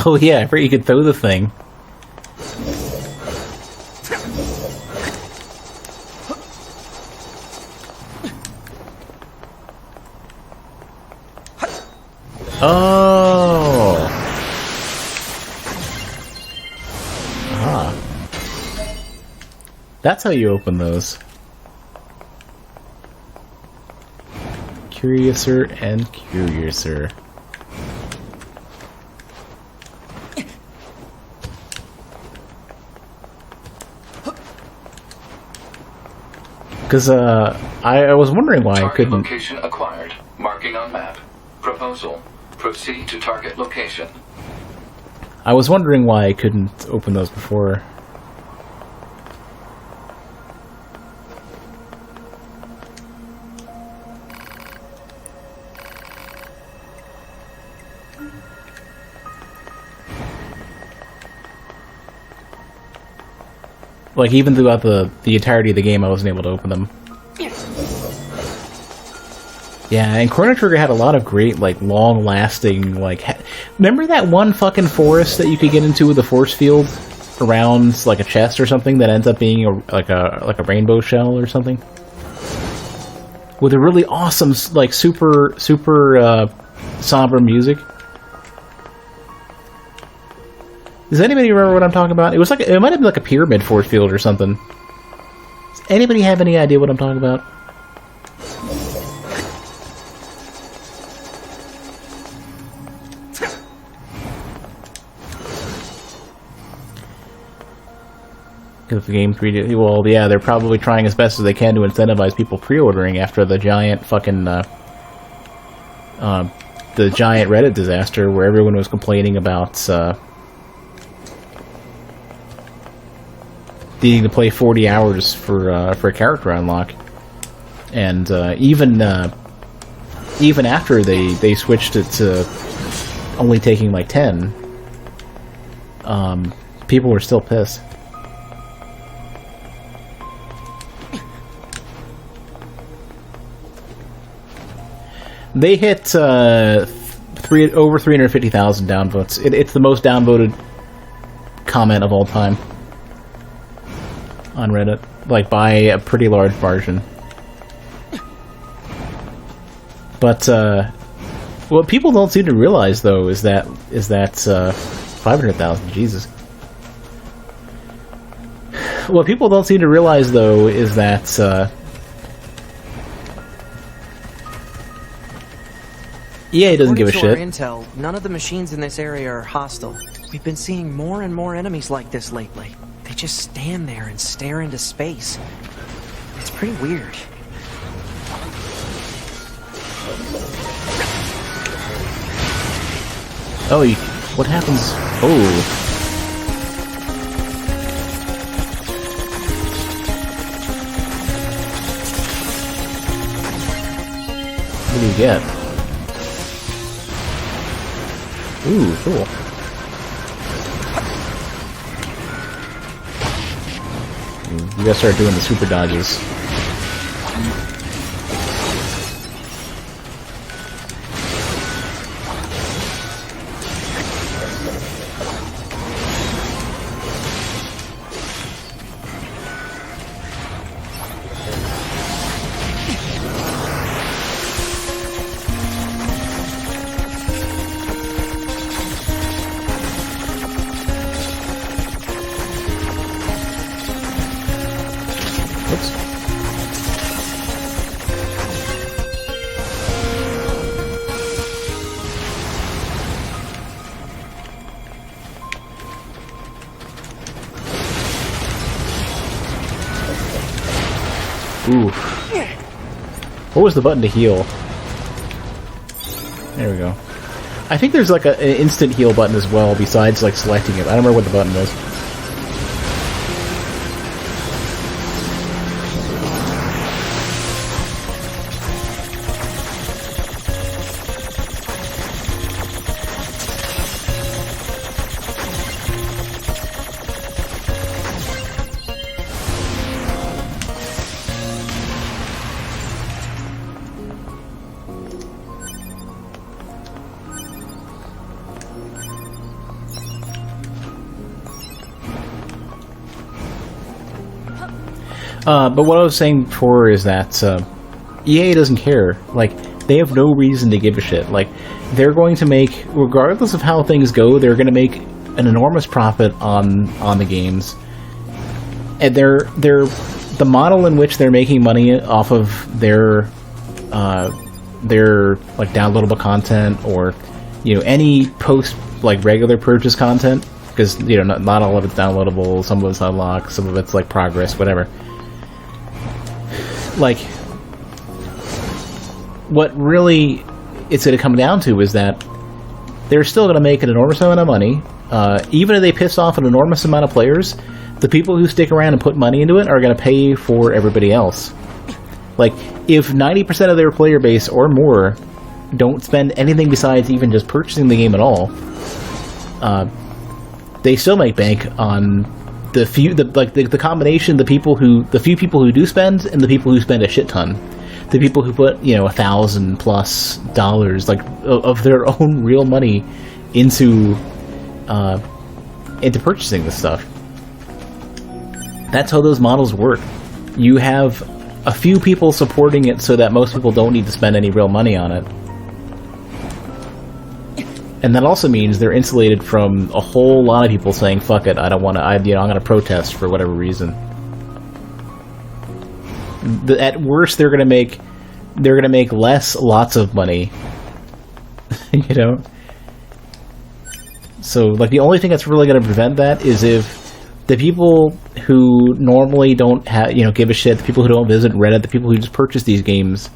Oh yeah, I forgot you could throw the thing. Oh. Ah. That's how you open those. Curiouser and curiouser. Because I was wondering why I couldn't. Location acquired. Marking on map. Proposal. Proceed to target location. I was wondering why I couldn't open those before. Like, even throughout the entirety of the game, I wasn't able to open them. Yeah, and Chrono Trigger had a lot of great, like, long-lasting, like... Remember that one fucking forest that you could get into with a force field? around like a chest or something that ends up being like a rainbow shell or something, with a really awesome like super somber music. Does anybody remember what I'm talking about? It might have been like a pyramid force field or something. Does anybody have any idea what I'm talking about? Because the game 3D... Well, yeah, they're probably trying as best as they can to incentivize people pre-ordering after the giant fucking... the giant Reddit disaster where everyone was complaining about... needing to play 40 hours for a character unlock. And even after they switched it to only taking like 10, people were still pissed. They hit over 350,000 downvotes. It's the most downvoted comment of all time on Reddit, like by a pretty large margin. But what people don't seem to realize, though, is that 500,000. Jesus. What people don't seem to realize, though, is that EA doesn't give a shit. According to our intel, none of the machines in this area are hostile. We've been seeing more and more enemies like this lately. They just stand there and stare into space. It's pretty weird. Oh, what happens? Oh. What do you get? Ooh, cool. You gotta start doing the super dodges. Ooh. What was the button to heal? There we go. I think there's like an instant heal button as well, besides like selecting it. I don't remember what the button is. But what I was saying before is that EA doesn't care. Like, they have no reason to give a shit. Like, they're going to make, regardless of how things go, they're going to make an enormous profit on the games. And the model in which they're making money off of their like downloadable content, or any post like regular purchase content, because not all of it's downloadable, some of it's unlocked, some of it's like progress, whatever. Like, what really it's going to come down to is that they're still going to make an enormous amount of money. Even if they piss off an enormous amount of players, the people who stick around and put money into it are going to pay for everybody else. Like, if 90% of their player base or more don't spend anything besides even just purchasing the game at all, they still make bank on the combination, the few people who do spend, and the people who spend a shit ton. The people who put $1,000+ like of their own real money into purchasing this stuff. That's how those models work. You have a few people supporting it so that most people don't need to spend any real money on it. And that also means they're insulated from a whole lot of people saying, fuck it, I don't want to, I'm going to protest for whatever reason. At worst, they're going to make lots of money. You know? So, like, the only thing that's really going to prevent that is if the people who normally don't have, give a shit, the people who don't visit Reddit, the people who just purchase these games,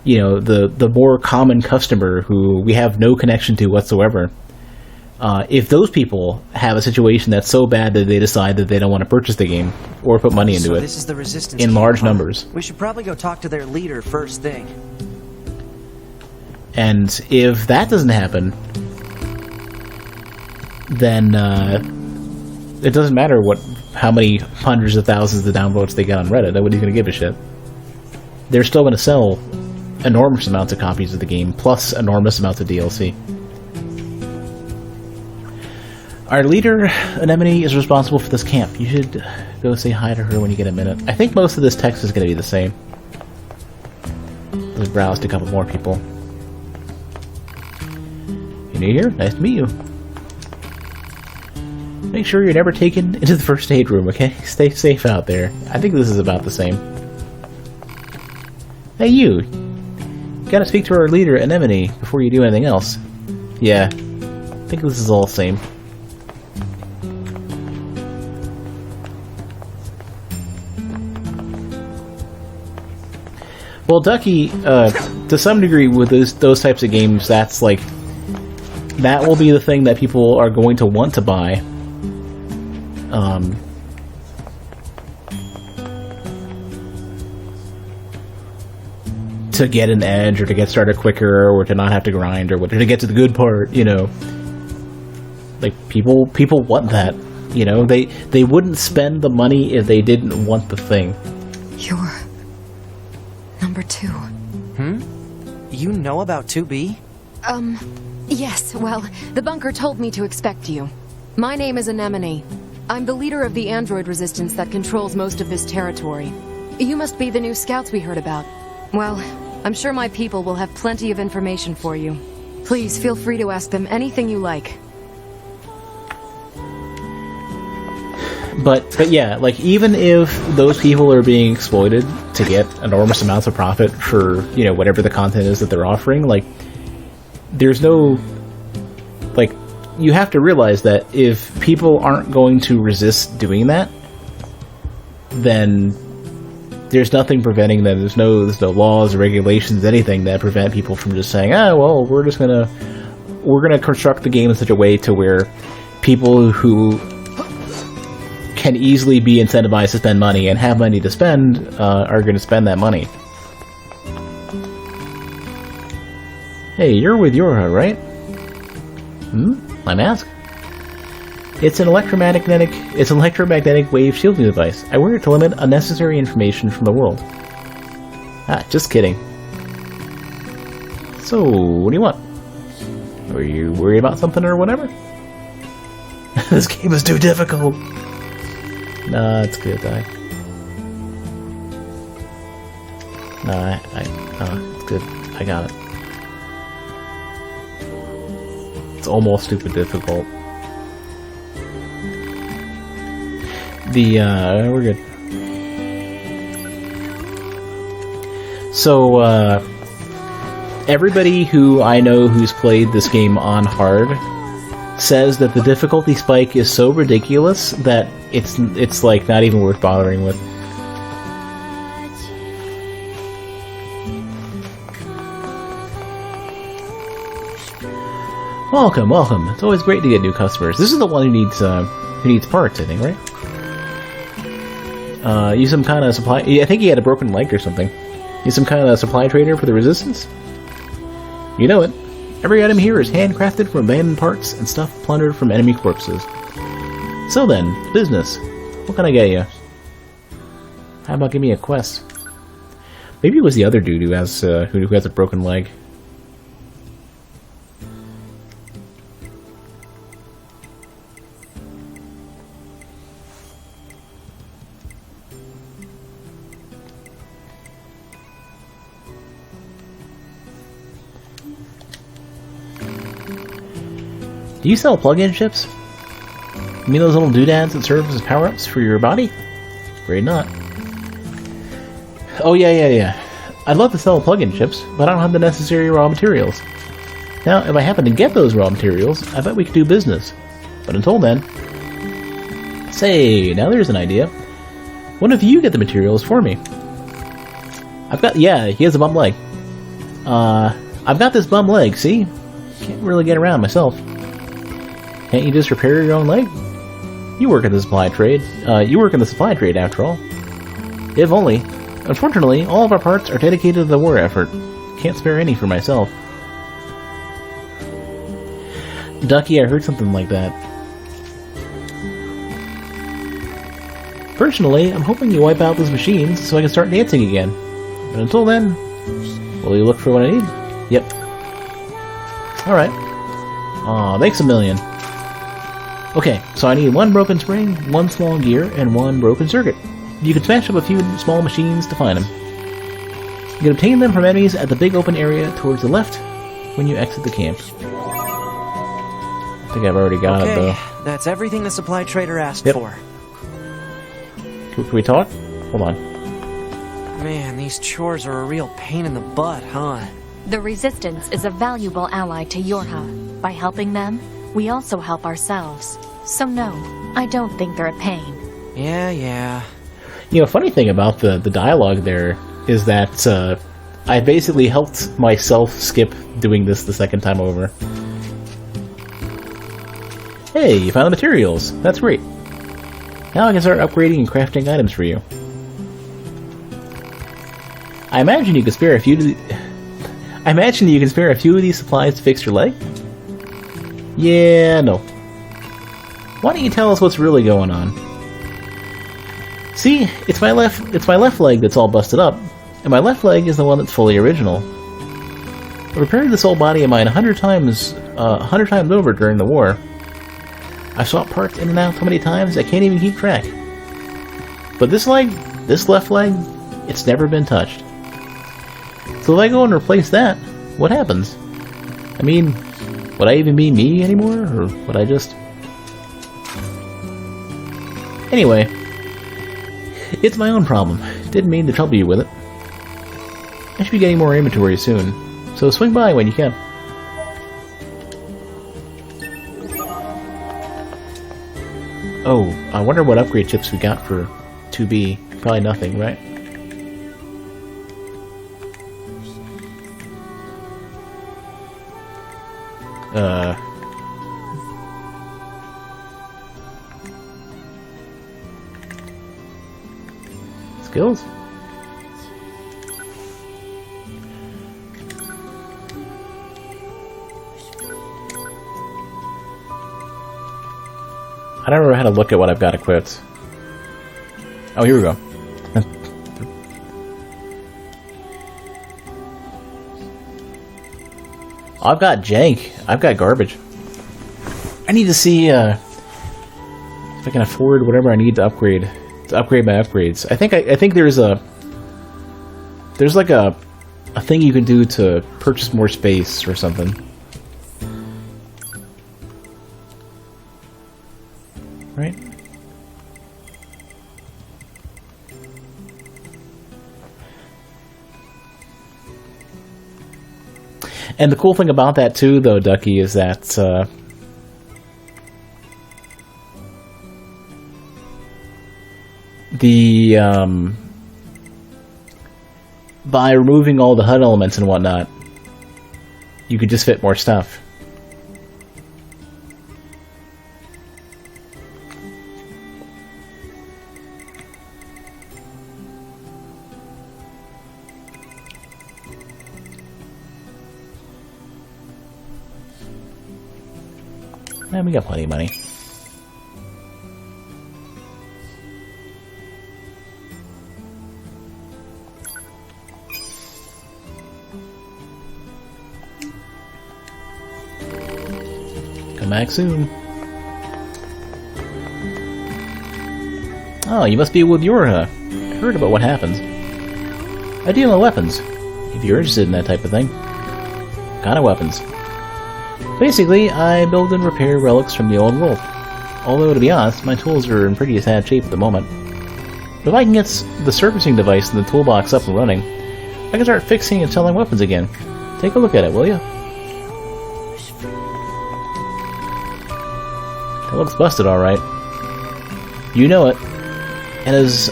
the more common customer who we have no connection to whatsoever, if those people have a situation that's so bad that they decide that they don't want to purchase the game or put money into it, this is the resistance in large numbers. We should probably go talk to their leader first thing. And if that doesn't happen, then it doesn't matter how many hundreds of thousands of downvotes they get on Reddit. Nobody's going to give a shit. They're still going to sell enormous amounts of copies of the game, plus enormous amounts of DLC. Our leader, Anemone, is responsible for this camp. You should go say hi to her when you get a minute. I think most of this text is going to be the same. Let's browse to a couple more people. You new here? Nice to meet you. Make sure you're never taken into the first aid room, okay? Stay safe out there. I think this is about the same. Hey, you! Gotta speak to our leader, Anemone, before you do anything else. Yeah, I think this is all the same. Well, Ducky, to some degree, with those types of games, that's like... that will be the thing that people are going to want to buy. To get an edge, or to get started quicker, or to not have to grind, or to get to the good part, Like, people want that, They wouldn't spend the money if they didn't want the thing. You're... number 2. You know about 2B? Yes, well, the bunker told me to expect you. My name is Anemone. I'm the leader of the android resistance that controls most of this territory. You must be the new scouts we heard about. Well, I'm sure my people will have plenty of information for you. Please feel free to ask them anything you like. But yeah, like, even if those people are being exploited to get enormous amounts of profit for, whatever the content is that they're offering, like, there's no... like, you have to realize that if people aren't going to resist doing that, then there's nothing preventing them. There's no laws or regulations, anything that prevent people from just saying, well, we're gonna construct the game in such a way to where people who can easily be incentivized to spend money and have money to spend are going to spend that money. Hey, you're with Yorha, right? My mask? It's an electromagnetic wave shielding device. I wear it to limit unnecessary information from the world. Just kidding. So, what do you want? Are you worried about something or whatever? This game is too difficult. Nah, it's good, it's good. I got it. It's almost stupid difficult. We're good. So, everybody who I know who's played this game on hard says that the difficulty spike is so ridiculous that it's like not even worth bothering with. Welcome. It's always great to get new customers. This is the one who needs parts, I think, right? You some kind of supply... I think he had a broken leg or something. You some kind of supply trader for the Resistance? You know it. Every item here is handcrafted from abandoned parts and stuff plundered from enemy corpses. So then, business. What can I get you? How about give me a quest? Maybe it was the other dude who has a broken leg. Do you sell plug-in chips? You mean those little doodads that serve as power-ups for your body? Afraid not. Oh yeah. I'd love to sell plug-in chips, but I don't have the necessary raw materials. Now, if I happen to get those raw materials, I bet we could do business. But until then... Say, now there's an idea. What if you get the materials for me? Yeah, he has a bum leg. I've got this bum leg, see? Can't really get around myself. Can't you just repair your own leg? You work in the supply trade. After all. If only. Unfortunately, all of our parts are dedicated to the war effort. Can't spare any for myself. Ducky, I heard something like that. Personally, I'm hoping you wipe out those machines so I can start dancing again. But until then, will you look for what I need? Yep. Alright. Aw, thanks a million. Okay, so I need one broken spring, one small gear, and one broken circuit. You can smash up a few small machines to find them. You can obtain them from enemies at the big open area towards the left when you exit the camp. I think I've already got it, though. That's everything the supply trader asked for. Can we talk? Hold on. Man, these chores are a real pain in the butt, huh? The Resistance is a valuable ally to Yorha. By helping them, we also help ourselves. So no, I don't think they're a pain. Yeah. You know, funny thing about the dialogue there is that I basically helped myself skip doing this the second time over. Hey, you found the materials. That's great. Now I can start upgrading and crafting items for you. I imagine you can spare a few of these supplies to fix your leg? Yeah, no. Why don't you tell us what's really going on? See, it's my left leg that's all busted up, and my left leg is the one that's fully original. I repaired this old body of mine 100 times over during the war. I've swapped parts in and out so many times I can't even keep track. But this left leg, it's never been touched. So if I go and replace that, what happens? I mean, would I even be me anymore, or would I just... Anyway, it's my own problem. Didn't mean to trouble you with it. I should be getting more inventory soon, so swing by when you can. Oh, I wonder what upgrade chips we got for 2B. Probably nothing, right? Skills? I don't know how to look at what I've got equipped. Oh, here we go. I've got jank. I've got garbage. I need to see if I can afford whatever I need to upgrade my upgrades. I think there's like a thing you can do to purchase more space or something. Right? And the cool thing about that too, though, Ducky, is that by removing all the HUD elements and whatnot, you could just fit more stuff. And we got plenty of money. Come back soon. Oh, you must be with Yorha. I heard about what happens. I deal in weapons, if you're interested in that type of thing. Kind of weapons. Basically, I build and repair relics from the old world. Although, to be honest, my tools are in pretty sad shape at the moment. But if I can get the servicing device in the toolbox up and running, I can start fixing and selling weapons again. Take a look at it, will you? It looks busted, alright. You know it. And as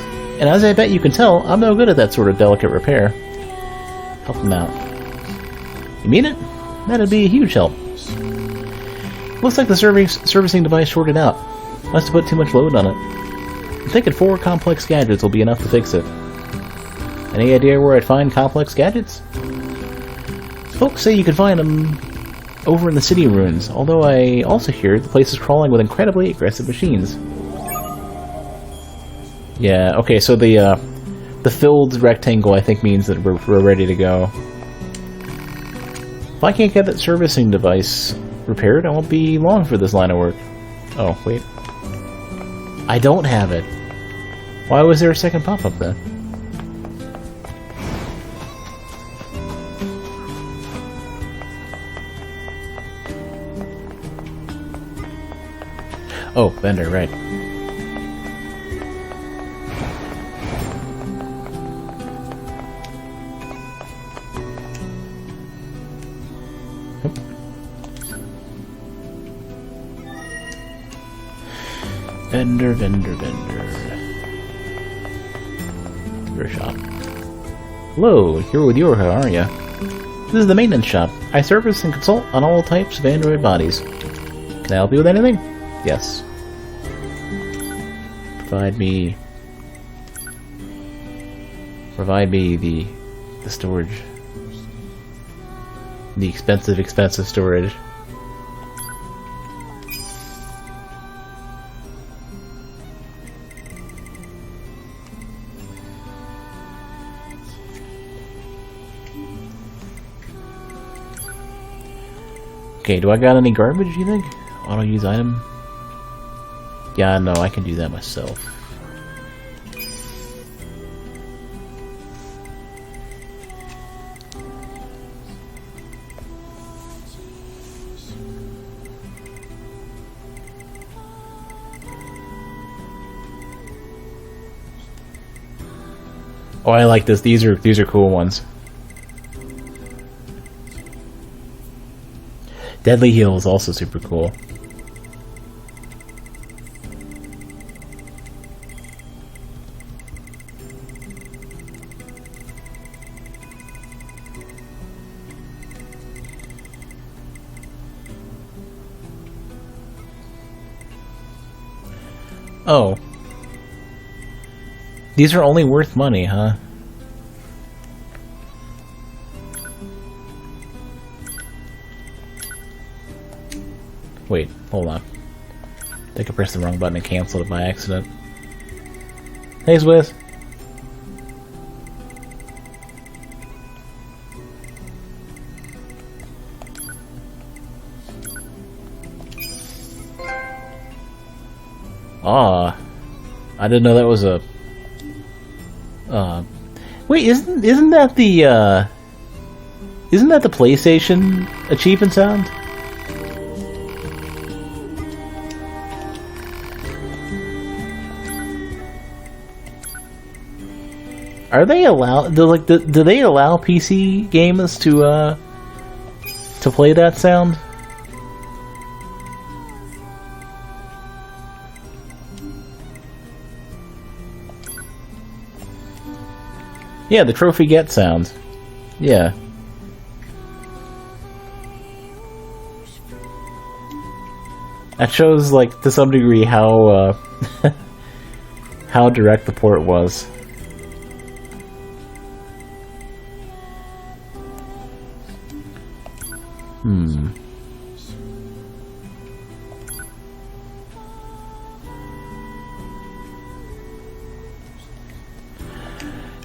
I bet you can tell, I'm no good at that sort of delicate repair. Help him out. You mean it? That'd be a huge help. Looks like the servicing device shorted out. Must have put too much load on it. I'm thinking 4 complex gadgets will be enough to fix it. Any idea where I'd find complex gadgets? Folks say you can find them over in the city ruins, although I also hear the place is crawling with incredibly aggressive machines. Yeah, okay, so the filled rectangle I think means that we're ready to go. If I can't get that servicing device repaired, I won't be long for this line of work. Oh, wait. I don't have it. Why was there a second pop-up then? Oh, vendor, right. Vendor. Your shop. Hello, you're with Yorha, aren't you? This is the maintenance shop. I service and consult on all types of android bodies. Can I help you with anything? Yes. Provide me the storage. The expensive storage. Okay, do I got any garbage, you think? Auto-use item? Yeah, no, I can do that myself. Oh, I like this. These are cool ones. Deadly Heal is also super cool. Oh. These are only worth money, huh? Wait, hold on. I think I pressed the wrong button and canceled it by accident. Hey, Swiss. Ah, I didn't know that was a. Wait, isn't that the PlayStation achievement sound? Are they allowed? Do they allow PC games to play that sound? Yeah, the trophy get sound. Yeah. That shows, like, to some degree how how direct the port was.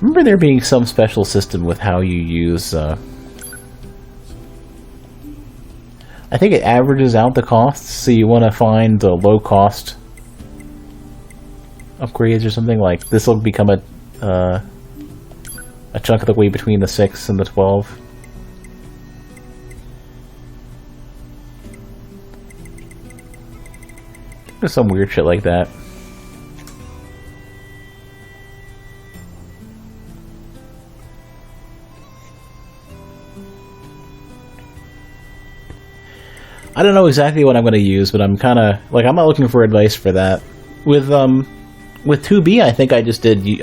Remember there being some special system with how you use, I think it averages out the costs, so you want to find the low-cost upgrades or something. Like, this will become a chunk of the way between the 6 and the 12. There's some weird shit like that. I don't know exactly what I'm going to use, but I'm kind of like I'm not looking for advice for that. With 2B, I think I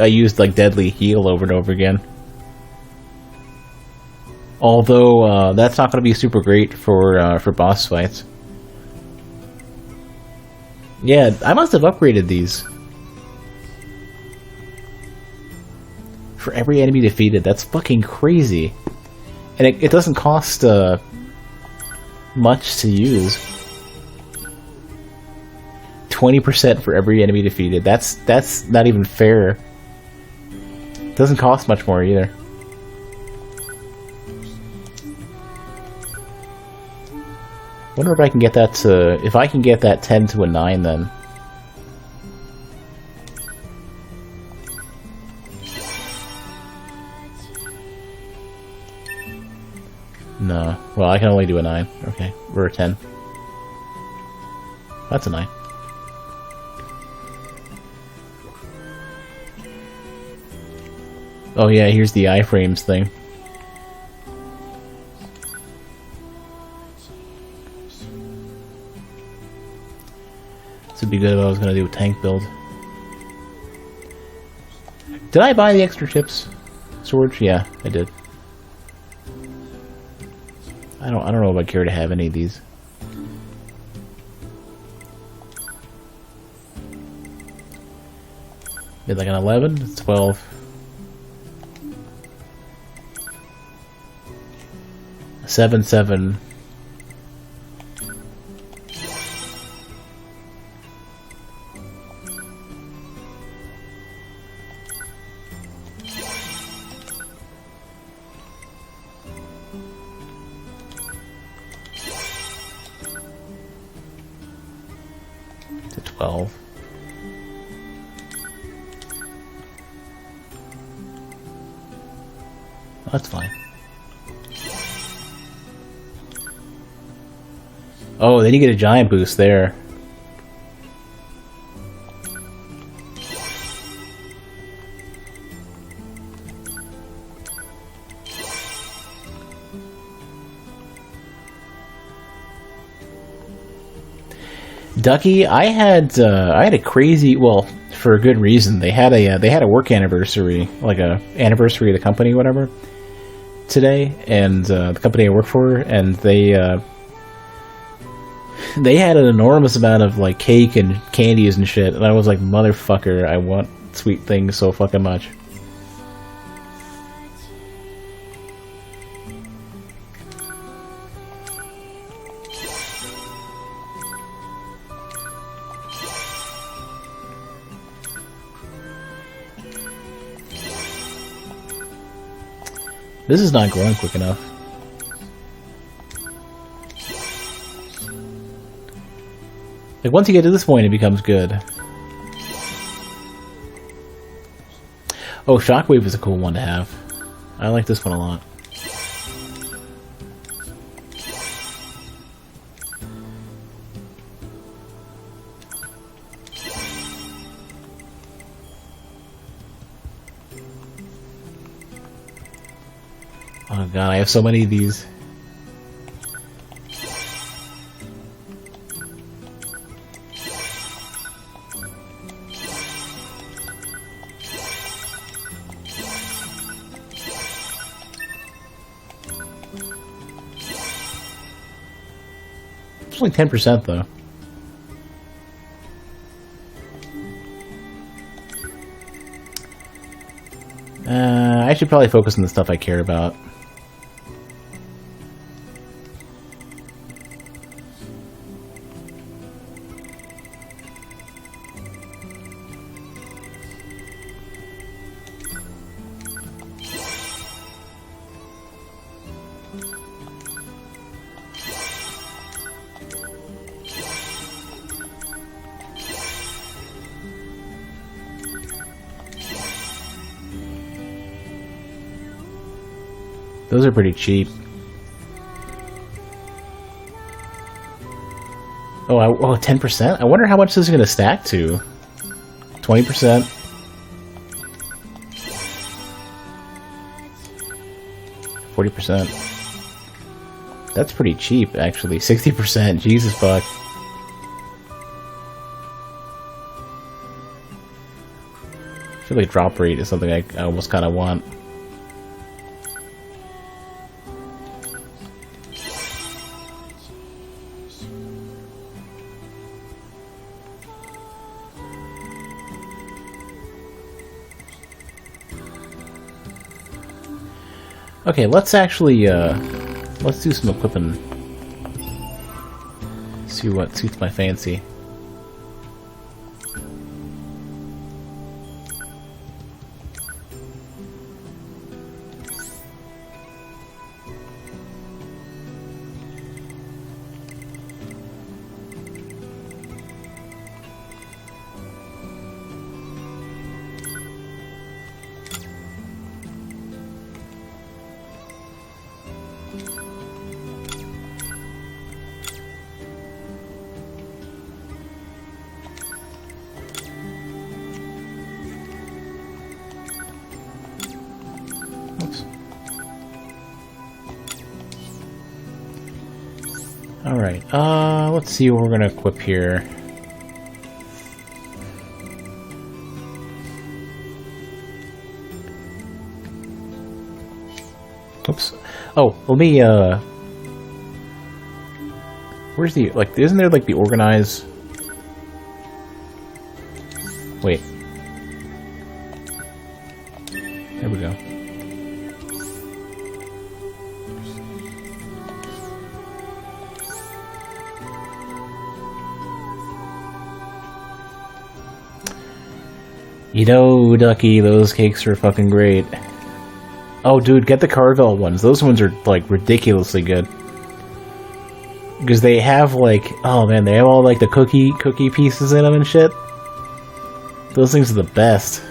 used like Deadly Heal over and over again. Although that's not going to be super great for boss fights. Yeah, I must have upgraded these. For every enemy defeated, that's fucking crazy. And it doesn't cost much to use. 20% for every enemy defeated. That's not even fair. Doesn't cost much more either. Wonder if I can get that to... If I can get that 10 to a 9 then. No. Well, I can only do a 9. Okay. Or a 10. That's a 9. Oh yeah, here's the iframes thing. This would be good if I was going to do a tank build. Did I buy the extra chips? Storage? Yeah, I did. I don't know if I care to have any of these. Did like an 11? It's 12. A 7, 7. To 12. That's fine. Oh, then you get a giant boost there. Ducky, I had a crazy, well, for a good reason. They had a work anniversary, like a anniversary of the company, whatever, today, and the company I work for, and they had an enormous amount of like cake and candies and shit, and I was like, motherfucker, I want sweet things so fucking much. This is not growing quick enough. Like, once you get to this point, it becomes good. Oh, Shockwave is a cool one to have. I like this one a lot. Oh god, I have so many of these. It's only 10% though. I should probably focus on the stuff I care about. Those are pretty cheap. Oh, 10%? I wonder how much this is going to stack to. 20%. 40%. That's pretty cheap, actually. 60%. Jesus fuck. I feel like drop rate is something I almost kind of want. Okay, let's actually, let's do some equipping. See what suits my fancy. Alright, let's see what we're gonna equip here. Oops. Oh, let me, where's the, like, isn't there, like, the organize? Wait. There we go. You know, Ducky, those cakes are fucking great. Oh, dude, get the Carvel ones. Those ones are, like, ridiculously good. Because they have, like... Oh, man, they have all, like, the cookie pieces in them and shit. Those things are the best.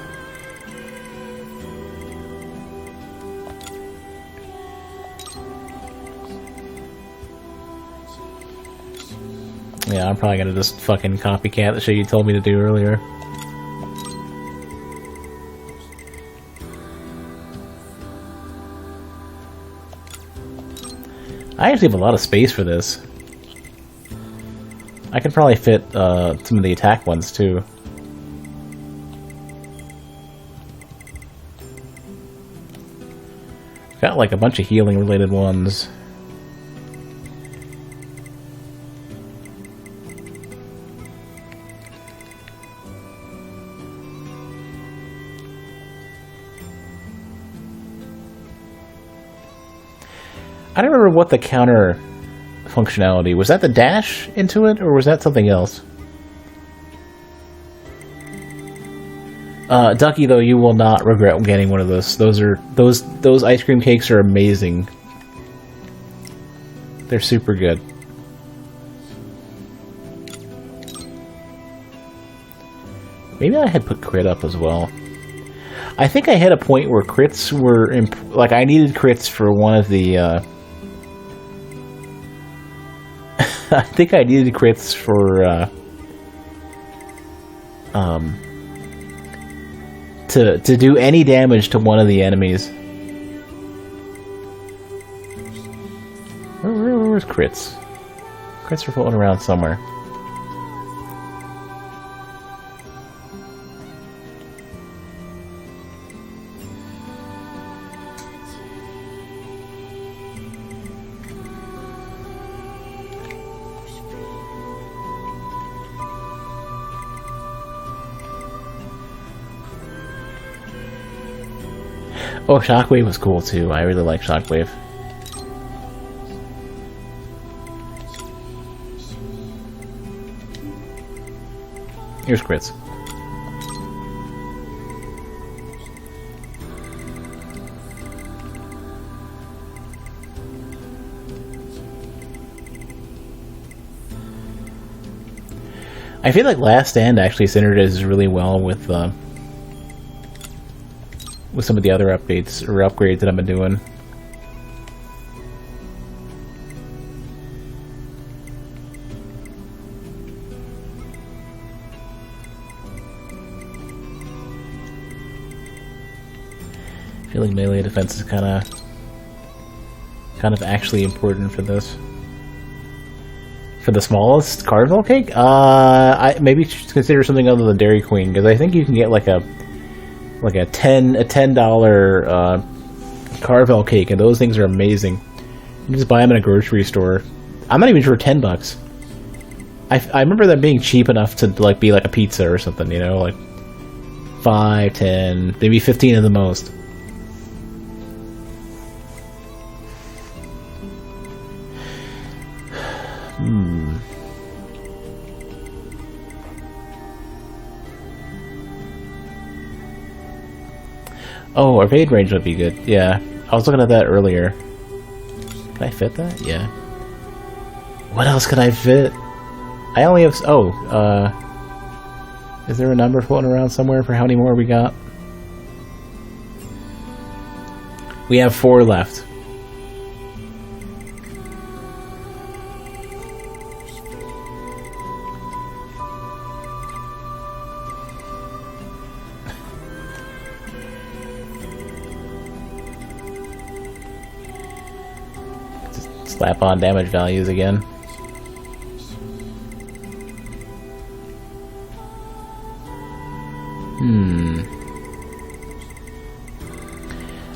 Yeah, I'm probably gonna just fucking copycat the shit you told me to do earlier. I actually have a lot of space for this. I could probably fit some of the attack ones too. Got like a bunch of healing related ones. I don't remember what the counter functionality was. That the dash into it, or was that something else? Ducky, though, you will not regret getting one of those. Those ice cream cakes are amazing. They're super good. Maybe I had put crit up as well. I think I hit a point where crits were like I needed crits for one of the. I think I needed crits for to do any damage to one of the enemies. Where's crits? Crits are floating around somewhere. Oh, Shockwave was cool too. I really like Shockwave. Here's crits. I feel like Last Stand actually synergizes really well with some of the other updates or upgrades that I've been doing. feel like melee defense is kind of actually important for this. For the smallest caramel cake, I maybe consider something other than Dairy Queen, because I think you can get like a $10 Carvel cake, and those things are amazing. You can just buy them in a grocery store. I'm not even sure $10. I remember them being cheap enough to like be like a pizza or something, you know, like 5, 10, maybe 15 at the most. Oh, evade range would be good. Yeah, I was looking at that earlier. Can I fit that? Yeah. What else could I fit? I only have... Oh, is there a number floating around somewhere for how many more we got? We have 4 left. Slap on damage values again.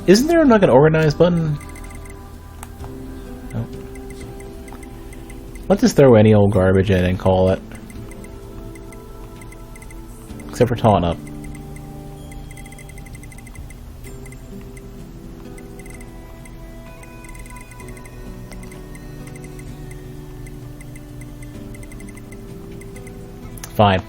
Isn't there like an organize button? No. Let's just throw any old garbage in and call it. Except for taunt up. Fine.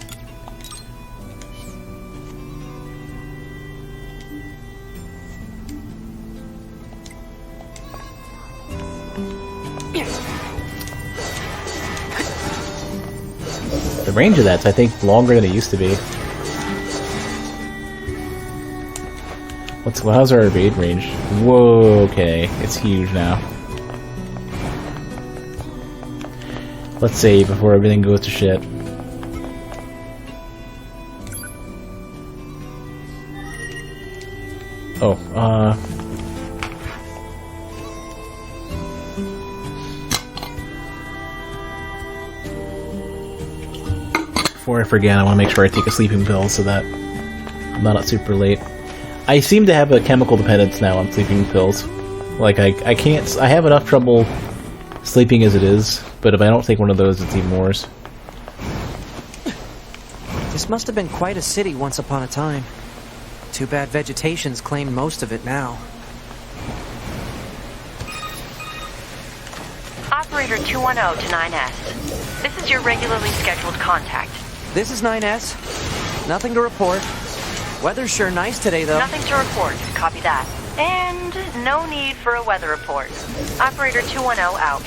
The range of that's, I think, longer than it used to be. How's our evade range? Whoa, okay. It's huge now. Let's save before everything goes to shit. Oh, before I forget, I want to make sure I take a sleeping pill so that I'm not up super late. I seem to have a chemical dependence now on sleeping pills. Like, I can't... I have enough trouble sleeping as it is, but if I don't take one of those, it's even worse. This must have been quite a city once upon a time. Too bad vegetation's claimed most of it now. Operator 210 to 9S. This is your regularly scheduled contact. This is 9S. Nothing to report. Weather's sure nice today, though. Nothing to report. Copy that. And no need for a weather report. Operator 210 out.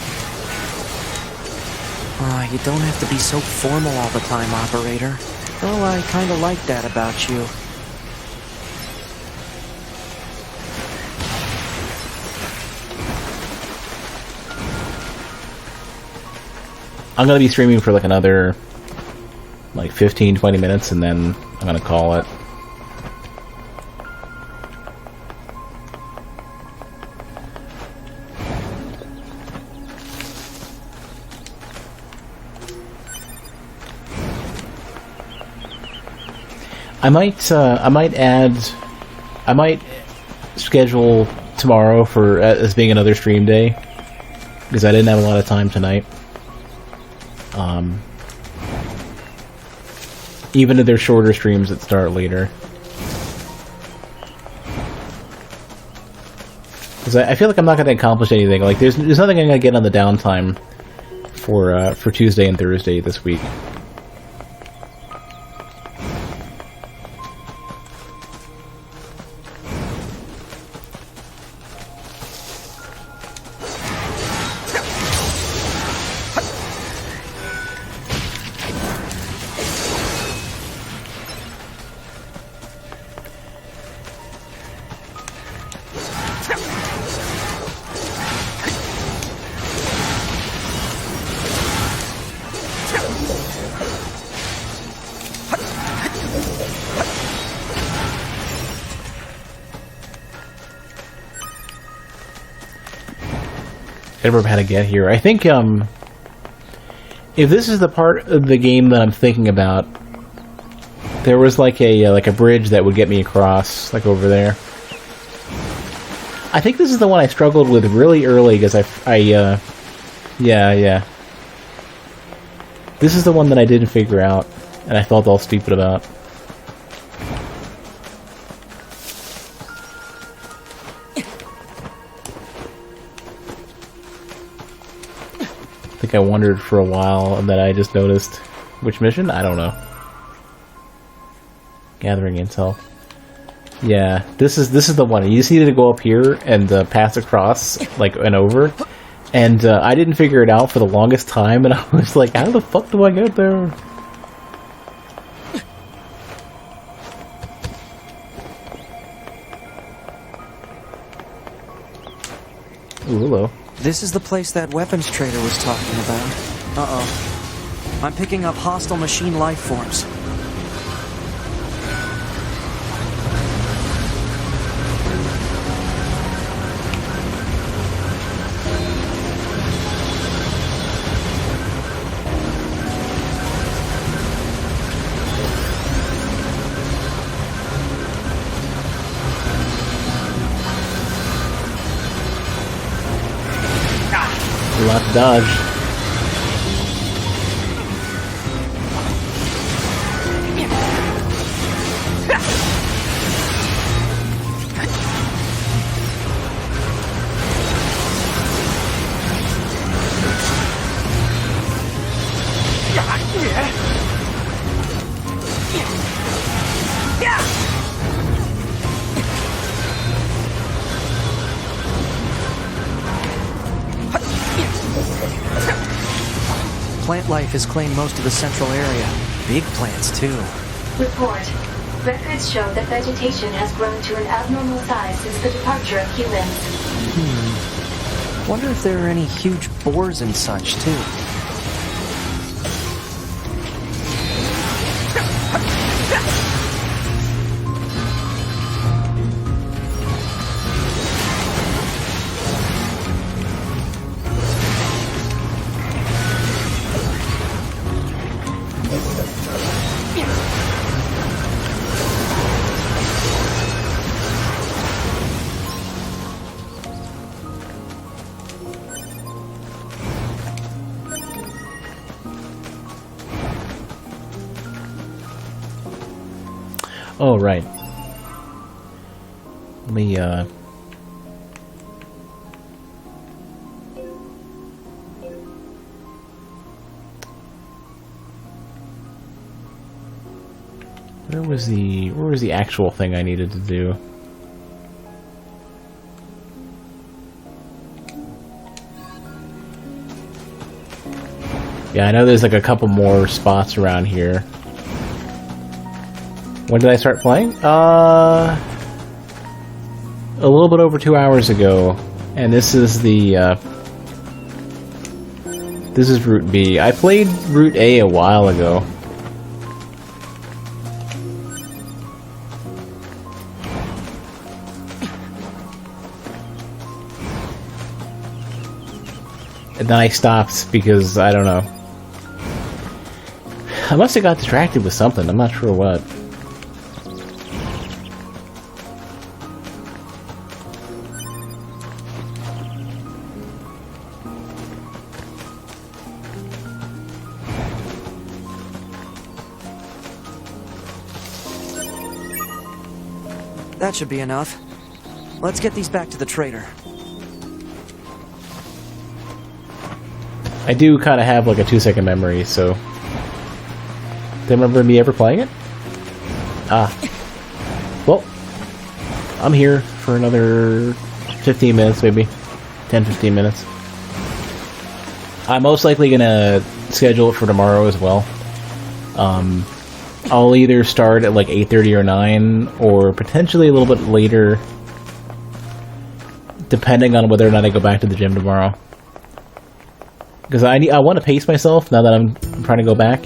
You don't have to be so formal all the time, Operator. Well, I kinda like that about you. I'm gonna be streaming for like another like 15-20 minutes and then I'm gonna call it. I might schedule tomorrow for as being another stream day because I didn't have a lot of time tonight. Even if they're shorter streams that start later. Because I feel like I'm not going to accomplish anything. Like, there's nothing I'm going to get on the downtime for Tuesday and Thursday this week. I remember how to get here. I think, if this is the part of the game that I'm thinking about, there was like a bridge that would get me across, like over there. I think this is the one I struggled with really early, because yeah. This is the one that I didn't figure out, and I felt all stupid about. I think I wondered for a while, and then I just noticed. Which mission? I don't know. Gathering intel. Yeah, this is the one. You just needed to go up here and pass across, like, and over. And I didn't figure it out for the longest time, and I was like, how the fuck do I get there? Ooh, hello. This is the place that weapons trader was talking about. Uh-oh. I'm picking up hostile machine life forms. We'll have to dodge. Plant life has claimed most of the central area. Big plants, too. Report. Records show that vegetation has grown to an abnormal size since the departure of humans. Wonder if there are any huge boars and such, too. Oh, right. Let me, where was the actual thing I needed to do? Yeah, I know there's like a couple more spots around here. When did I start playing? A little bit over 2 hours ago, and this is the, this is Route B. I played Route A a while ago. And then I stopped because, I don't know. I must have got distracted with something, I'm not sure what. That should be enough. Let's get these back to the trader. I do kind of have like a 2-second memory, so... Do you remember me ever playing it? Ah. Well, I'm here for another 15 minutes, maybe. 10-15 minutes. I'm most likely gonna schedule it for tomorrow as well. I'll either start at like 8:30 or 9, or potentially a little bit later, depending on whether or not I go back to the gym tomorrow. Because I want to pace myself now that I'm trying to go back.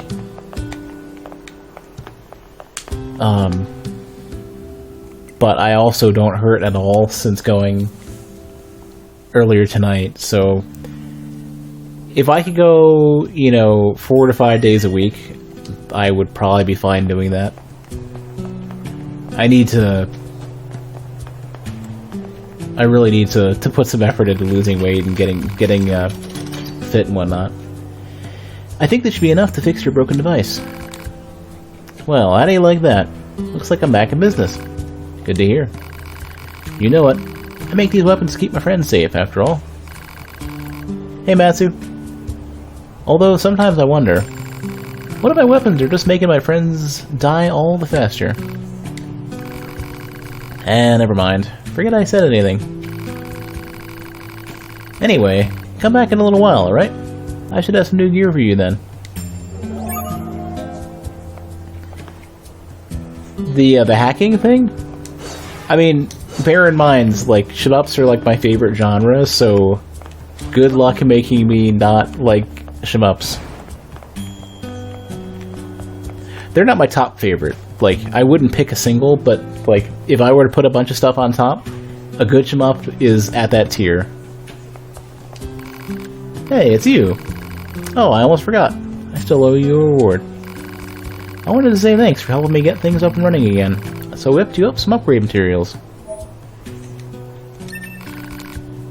But I also don't hurt at all since going earlier tonight, so if I could go, 4 to 5 days a week, I would probably be fine doing that. I really need to put some effort into losing weight and getting fit and whatnot. I think this should be enough to fix your broken device. Well, how do you like that? Looks like I'm back in business. Good to hear. You know it. I make these weapons to keep my friends safe, after all. Hey, Matsu. Although sometimes I wonder, what if my weapons are just making my friends die all the faster? Never mind. Forget I said anything. Anyway, come back in a little while, alright? I should have some new gear for you then. The hacking thing? I mean, bear in mind, like, shmups are like my favorite genre, so good luck making me not like shmups. They're not my top favorite. Like, I wouldn't pick a single, but, like, if I were to put a bunch of stuff on top, a good shmup is at that tier. Hey, it's you! Oh, I almost forgot. I still owe you a reward. I wanted to say thanks for helping me get things up and running again. So I whipped you up some upgrade materials.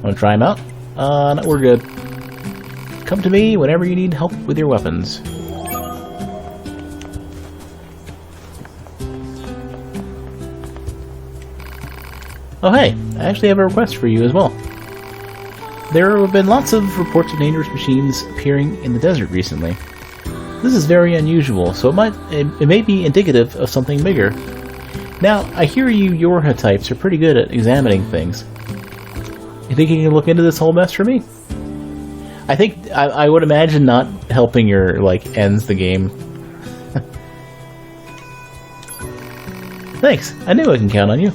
Wanna try them out? No, we're good. Come to me whenever you need help with your weapons. Oh hey, I actually have a request for you as well. There have been lots of reports of dangerous machines appearing in the desert recently. This is very unusual, so it may be indicative of something bigger. Now, I hear you Yorha types are pretty good at examining things. You think you can look into this whole mess for me? I think, I would imagine not helping her, like, ends the game. Thanks, I knew I can count on you.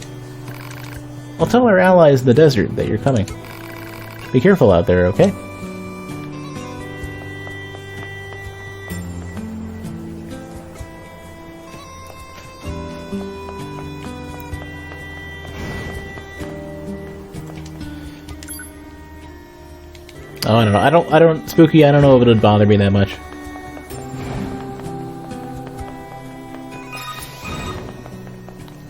I'll tell our allies in the desert that you're coming. Be careful out there, okay? Oh, I don't know. Spooky, I don't know if it would bother me that much.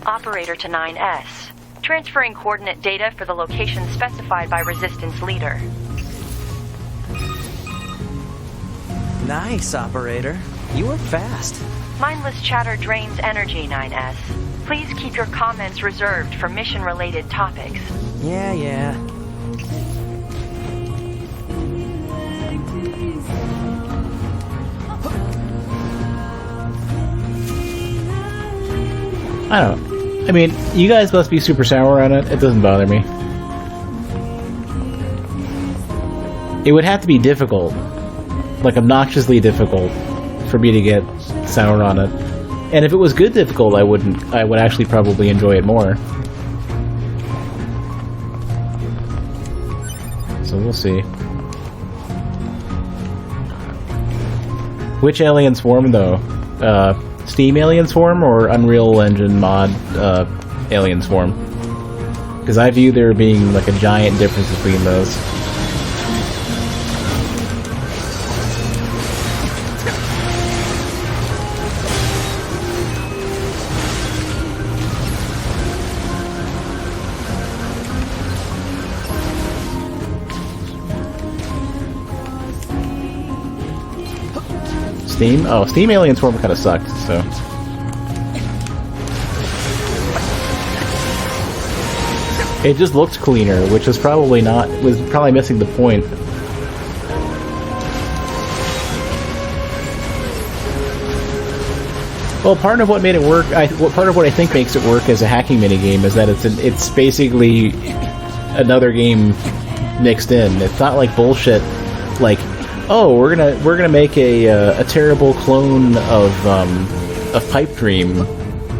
Operator to 9S. Transferring coordinate data for the location specified by Resistance Leader. Nice, operator. You were fast. Mindless chatter drains energy, 9S. Please keep your comments reserved for mission-related topics. Yeah. I don't know. I mean, you guys must be super sour on it. It doesn't bother me. It would have to be difficult. Like, obnoxiously difficult for me to get sour on it. And if it was good difficult, I would actually probably enjoy it more. So we'll see. Which alien swarm, though? Steam Alien Swarm or Unreal Engine mod Alien Swarm? Because I view there being like a giant difference between those. Steam? Oh, Steam Alien Swarm kind of sucked, so... It just looked cleaner, which was probably missing the point. Well, part of what made it work, part of what I think makes it work as a hacking minigame is that it's basically another game mixed in. It's not like bullshit, like, oh, we're gonna make a terrible clone of Pipe Dream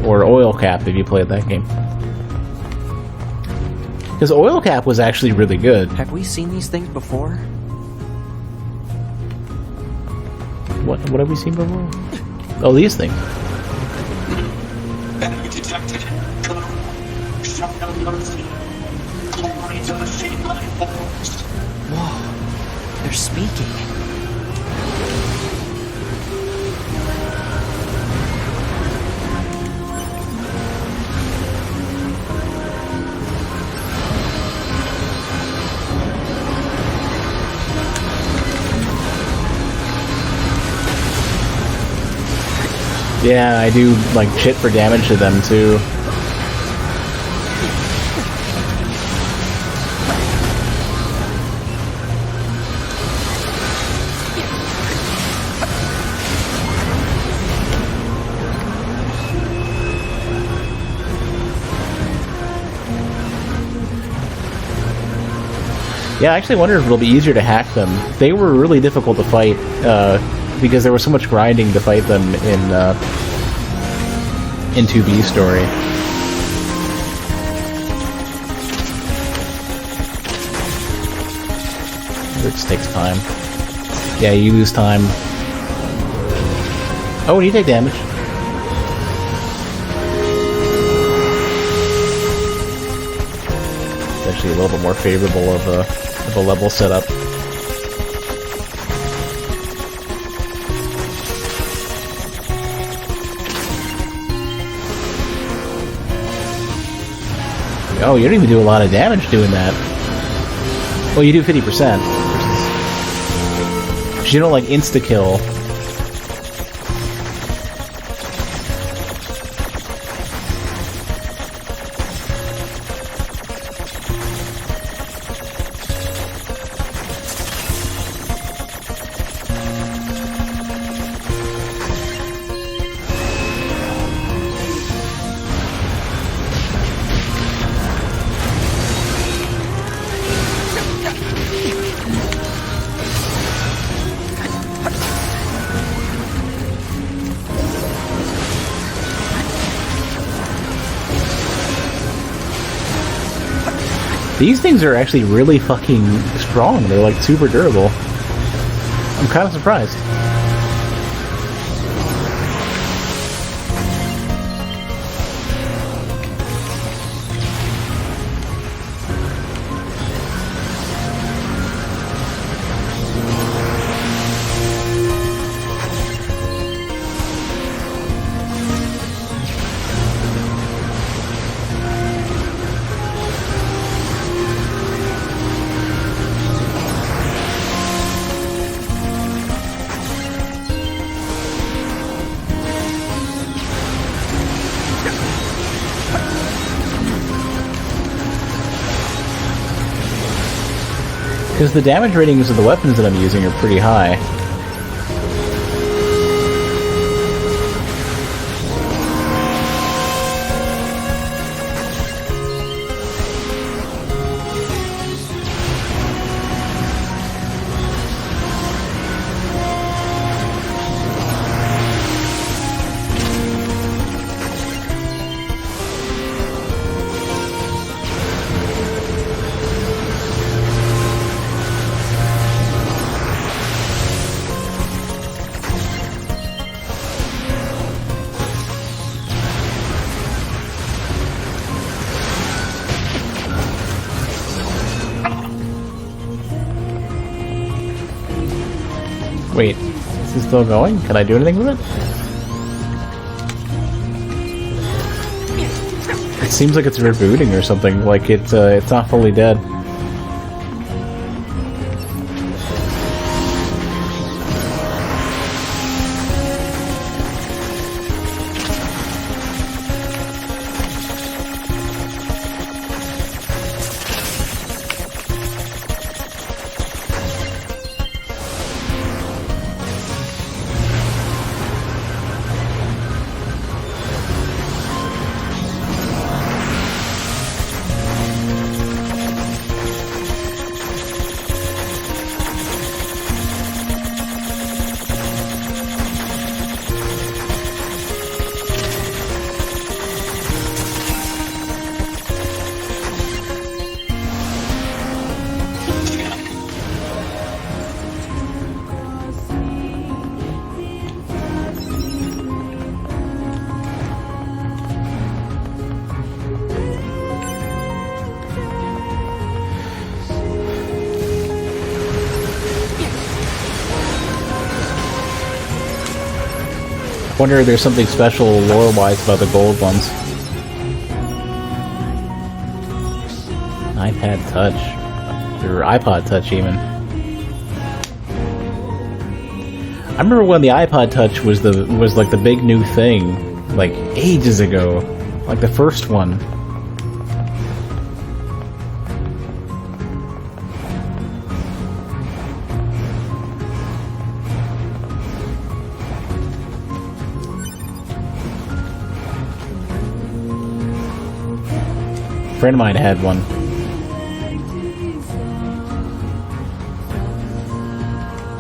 or Oil Cap if you played that game. Because Oil Cap was actually really good. Have we seen these things before? What have we seen before? Oh, these things. Enemy detected. Shut down the scene. Chlorides in the machine line forms. speaking. Yeah, I do, like, shit for damage to them, too. Yeah, I actually wonder if it'll be easier to hack them. They were really difficult to fight, because there was so much grinding to fight them in 2B story. It just takes time. Yeah, you lose time. Oh, and you take damage. It's actually a little bit more favorable of a level setup. Oh, you don't even do a lot of damage doing that. Well, you do 50%. Because you don't, like, insta-kill. These things are actually really fucking strong. They're like super durable. I'm kind of surprised. Because the damage ratings of the weapons that I'm using are pretty high. Wait, is this still going? Can I do anything with it? It seems like it's rebooting or something, like it's not fully dead. Wonder if there's something special lore-wise about the gold ones. iPad Touch. Or iPod Touch, even. I remember when the iPod Touch was like the big new thing, like ages ago. Like the first one. A friend of mine had one.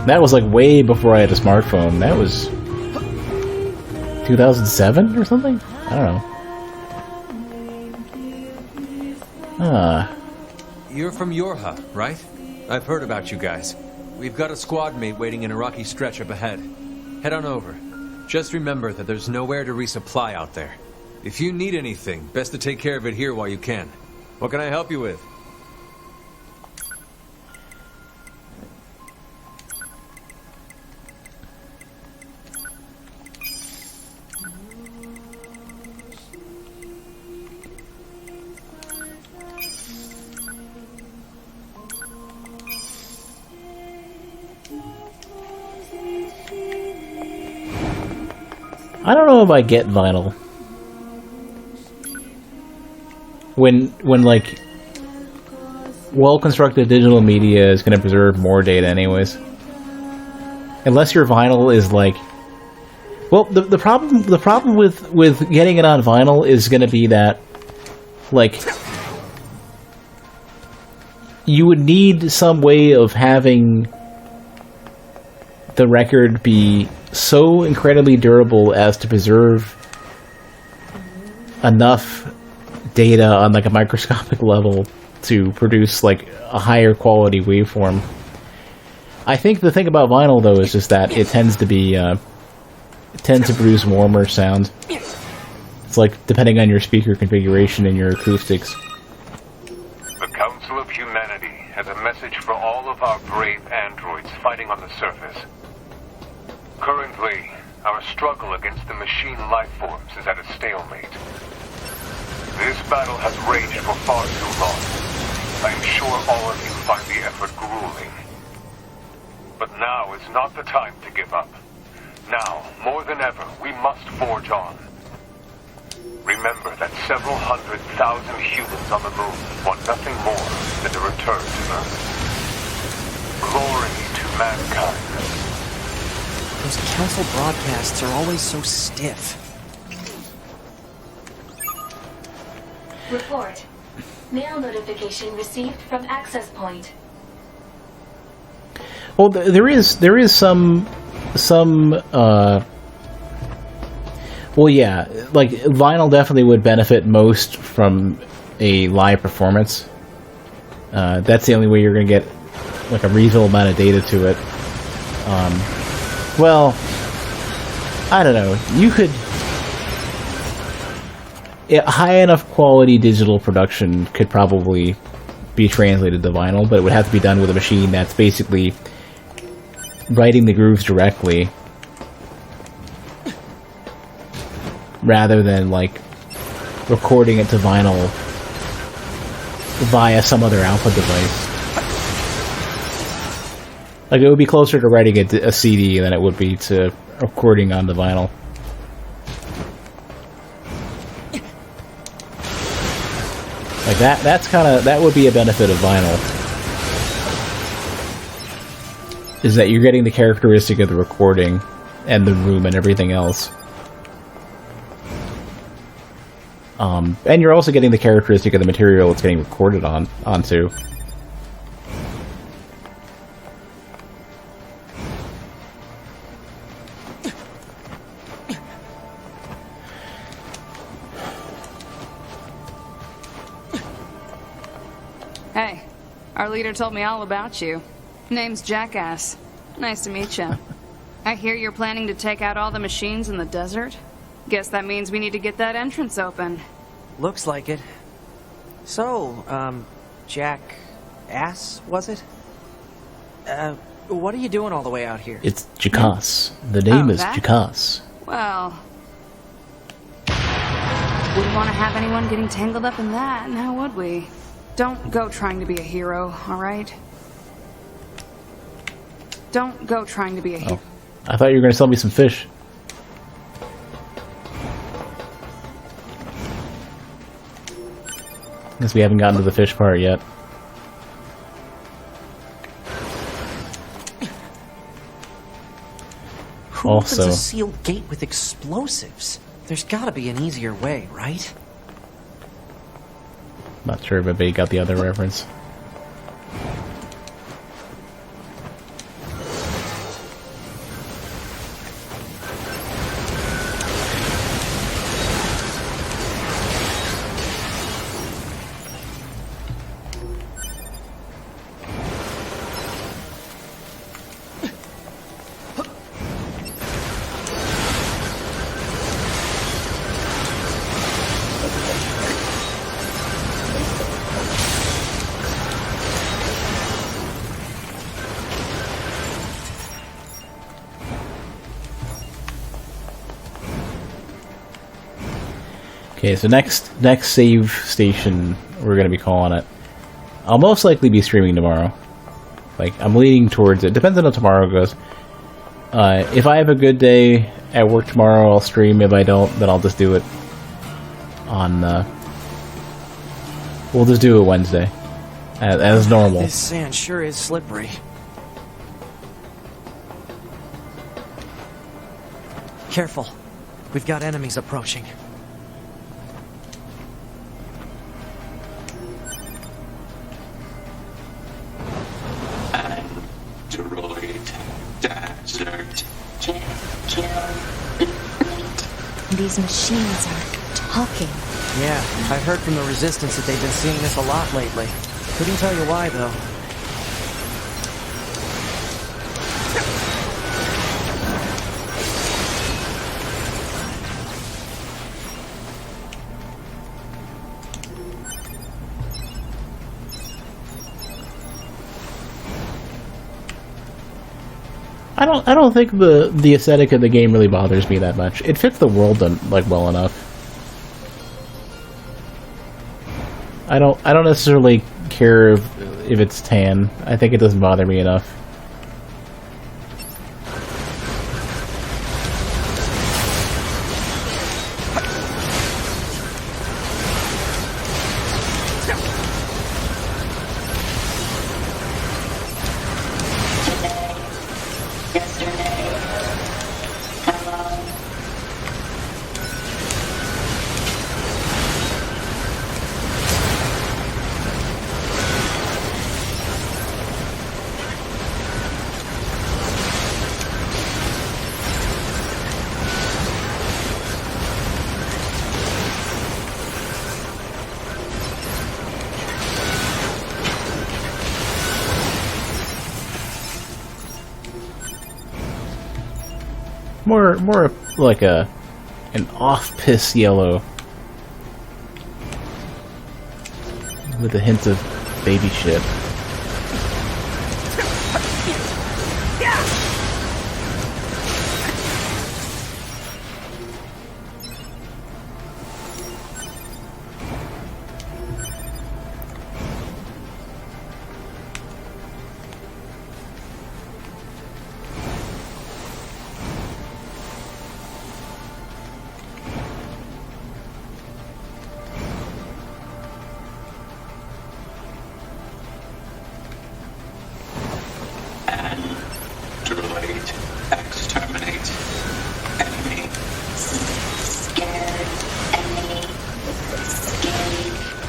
That was like way before I had a smartphone. That was 2007 or something? I don't know. You're from Yorha, right? I've heard about you guys. We've got a squad mate waiting in a rocky stretch up ahead. Head on over. Just remember that there's nowhere to resupply out there. If you need anything, best to take care of it here while you can. What can I help you with? I don't know if I get vinyl. When like well-constructed digital media is going to preserve more data anyways. Unless your vinyl is like, well, the problem with getting it on vinyl is going to be that like you would need some way of having the record be so incredibly durable as to preserve enough data on like a microscopic level to produce like a higher quality waveform. I think the thing about vinyl though is just that it tends to produce warmer sound. It's like depending on your speaker configuration and your acoustics. The Council of Humanity has a message for all of our brave androids fighting on the surface. Currently, our struggle against the machine life forms is at a stalemate. This battle has raged for far too long. I am sure all of you find the effort grueling. But now is not the time to give up. Now, more than ever, we must forge on. Remember that several 100,000 humans on the moon want nothing more than to return to Earth. Glory to mankind. Those council broadcasts are always so stiff. Report. Mail notification received from access point. Well, there is some well, yeah, like vinyl definitely would benefit most from a live performance. That's the only way you're going to get like a reasonable amount of data to it. Well, I don't know. You could... high enough quality digital production could probably be translated to vinyl, but it would have to be done with a machine that's basically writing the grooves directly rather than like recording it to vinyl via some other output device. Like it would be closer to writing a CD than it would be to recording on the vinyl. Like that would be a benefit of vinyl. Is that you're getting the characteristic of the recording and the room and everything else. And you're also getting the characteristic of the material it's getting recorded onto. Hey, our leader told me all about you. Name's Jackass. Nice to meet you. I hear you're planning to take out all the machines in the desert? Guess that means we need to get that entrance open. Looks like it. So, Jackass, was it? What are you doing all the way out here? It's Jackass. The name is Jackass. Well, wouldn't want to have anyone getting tangled up in that, now would we? Don't go trying to be a hero, alright? Don't go trying to be a hero. I thought you were going to sell me some fish. Guess we haven't gotten to the fish part yet. Who Also, opens a sealed gate with explosives? There's gotta be an easier way, right? not sure if everybody got the other reference. Okay, so next save station, we're going to be calling it. I'll most likely be streaming tomorrow. Like, I'm leaning towards it. Depends on how tomorrow goes. If I have a good day at work tomorrow, I'll stream. If I don't, then I'll just do it on, we'll just do it Wednesday. As normal. This sand sure is slippery. Careful. We've got enemies approaching. These machines are talking. Yeah, I've heard from the Resistance that they've been seeing this a lot lately. Couldn't tell you why, though. I don't think the aesthetic of the game really bothers me that much. It fits the world like well enough. I don't necessarily care if it's tan. I think it doesn't bother me enough. More like an off-piss yellow with a hint of baby shit.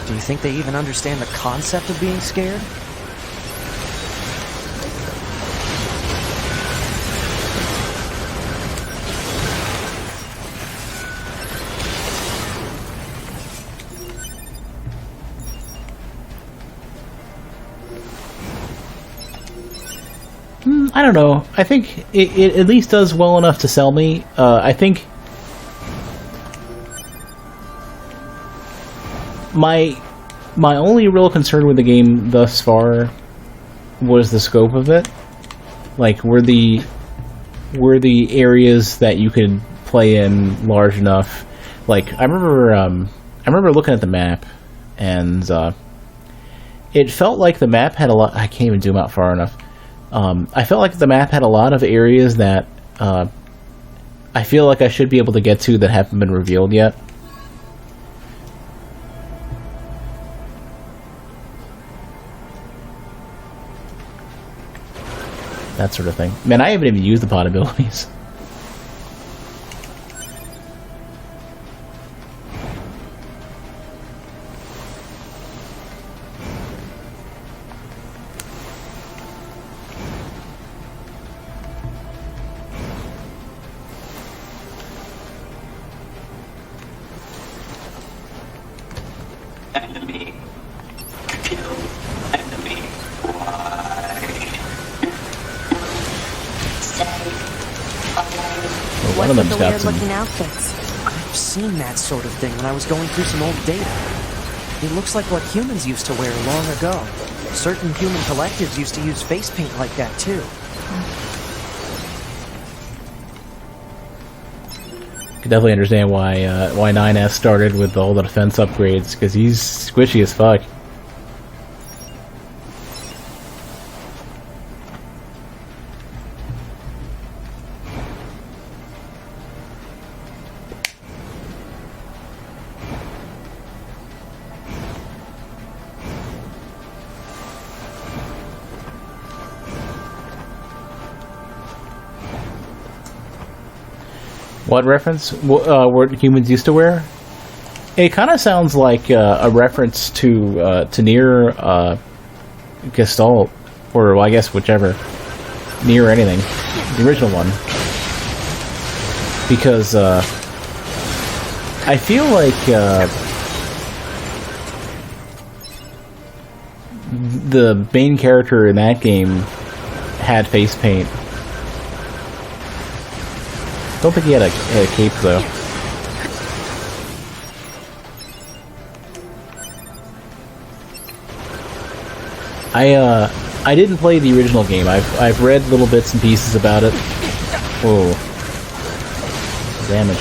Do you think they even understand the concept of being scared? I don't know. I think it at least does well enough to sell me. I think my only real concern with the game thus far was the scope of it. Like, were the areas that you could play in large enough. Like I remember looking at the map, and it felt like the map had a lot. I can't even zoom out far enough. I felt like the map had a lot of areas that I feel like I should be able to get to that haven't been revealed yet. That sort of thing. Man, I haven't even used the pod abilities. What's with the weird-looking outfits? I've seen that sort of thing when I was going through some old data. It looks like what humans used to wear long ago. Certain human collectives used to use face paint like that, too. Could definitely understand why 9S started with all the defense upgrades, because he's squishy as fuck. What reference? What humans used to wear? It kind of sounds like a reference to NieR Gestalt, or well, I guess whichever. NieR or anything. The original one. Because I feel like the main character in that game had face paint. Don't think he had a cape though. I didn't play the original game. I've read little bits and pieces about it. Whoa. Damage.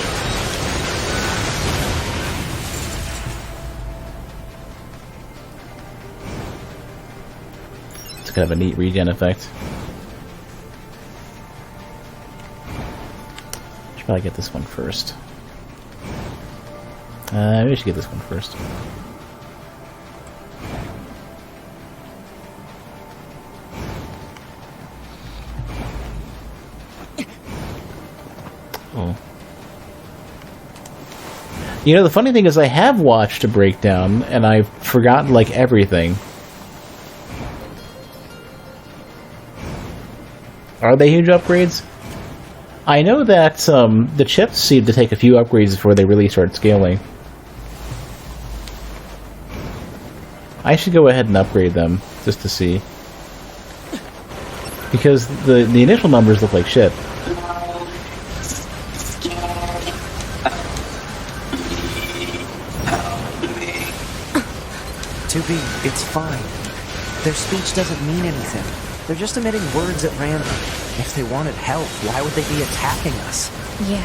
It's kind of a neat regen effect. Probably get this one first. Maybe I should get this one first. Oh. You know, the funny thing is I have watched a breakdown, and I've forgotten, like, everything. Are they huge upgrades? I know that the chips seem to take a few upgrades before they really start scaling. I should go ahead and upgrade them, just to see. Because the initial numbers look like shit. 2B, it's fine. Their speech doesn't mean anything. They're just emitting words at random. If they wanted help, why would they be attacking us? Yeah.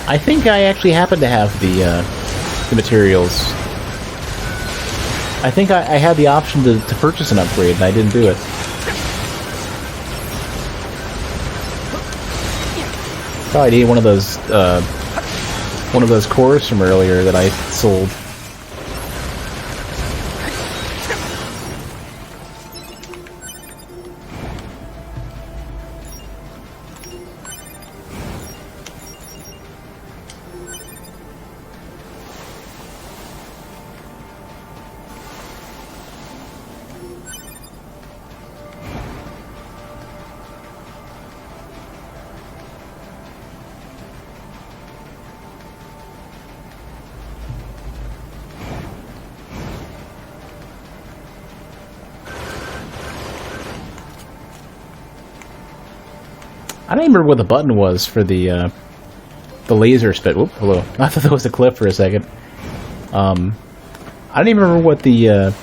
I think I actually happen to have the materials. I think I had the option to purchase an upgrade, and I didn't do it. Probably need one of those cores from earlier that I sold. I don't even remember what the button was for the the laser spit. Whoop, hello. I thought that was a clip for a second. I don't even remember what the,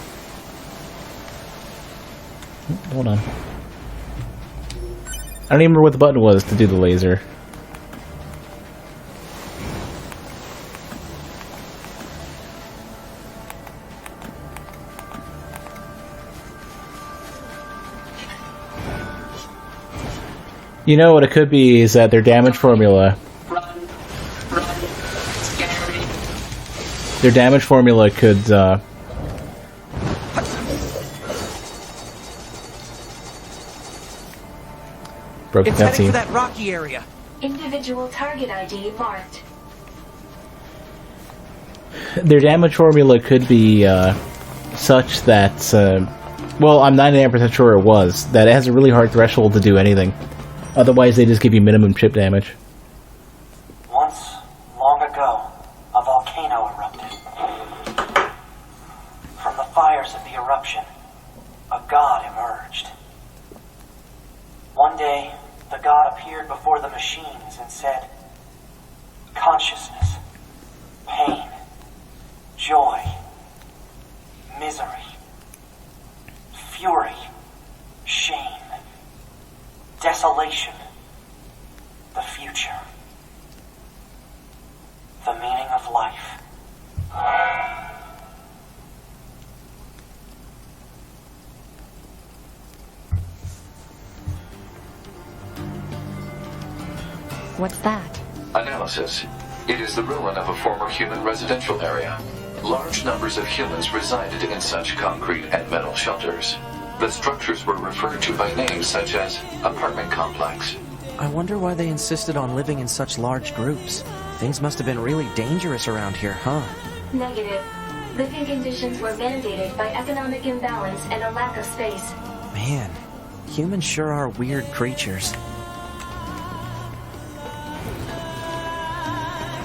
hold on. I don't even remember what the button was to do the laser. You know what it could be is that their damage formula... Their damage formula could, broke the It's heading cutscene. for that rocky area. Individual target ID marked. Their damage formula could be, such that, well, I'm 99% sure it was, that it has a really hard threshold to do anything. Otherwise, they just give you minimum chip damage. Once, long ago, a volcano erupted. From the fires of the eruption, a god emerged. One day, the god appeared before the machines and said, consciousness, pain, joy, misery, fury, shame, desolation, the future, the meaning of life. What's that? Analysis. It is the ruin of a former human residential area. Large numbers of humans resided in such concrete and metal shelters. The structures were referred to by names such as apartment complex. I wonder why they insisted on living in such large groups. Things must have been really dangerous around here, huh? Negative. Living conditions were mandated by economic imbalance and a lack of space. Man, humans sure are weird creatures.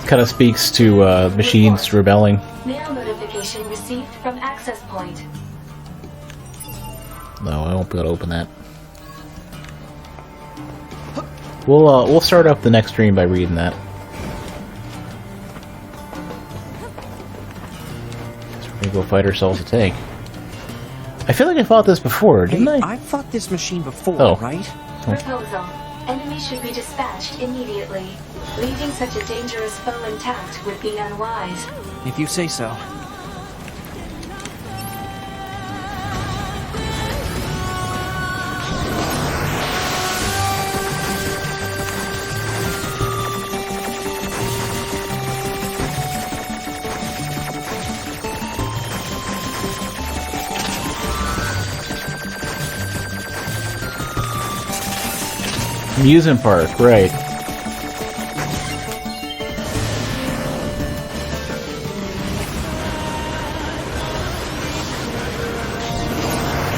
Kind of speaks to, machines rebelling. Mail notification received from access point. No, I won't be able to open that. We'll start up the next stream by reading that. So we're gonna go fight ourselves a tank. I feel like I fought this before, didn't I? I've fought this machine before, Oh. right? Proposal. Enemy should be dispatched immediately. Leaving such a dangerous foe intact would be unwise. If you say so. Amusement park, right.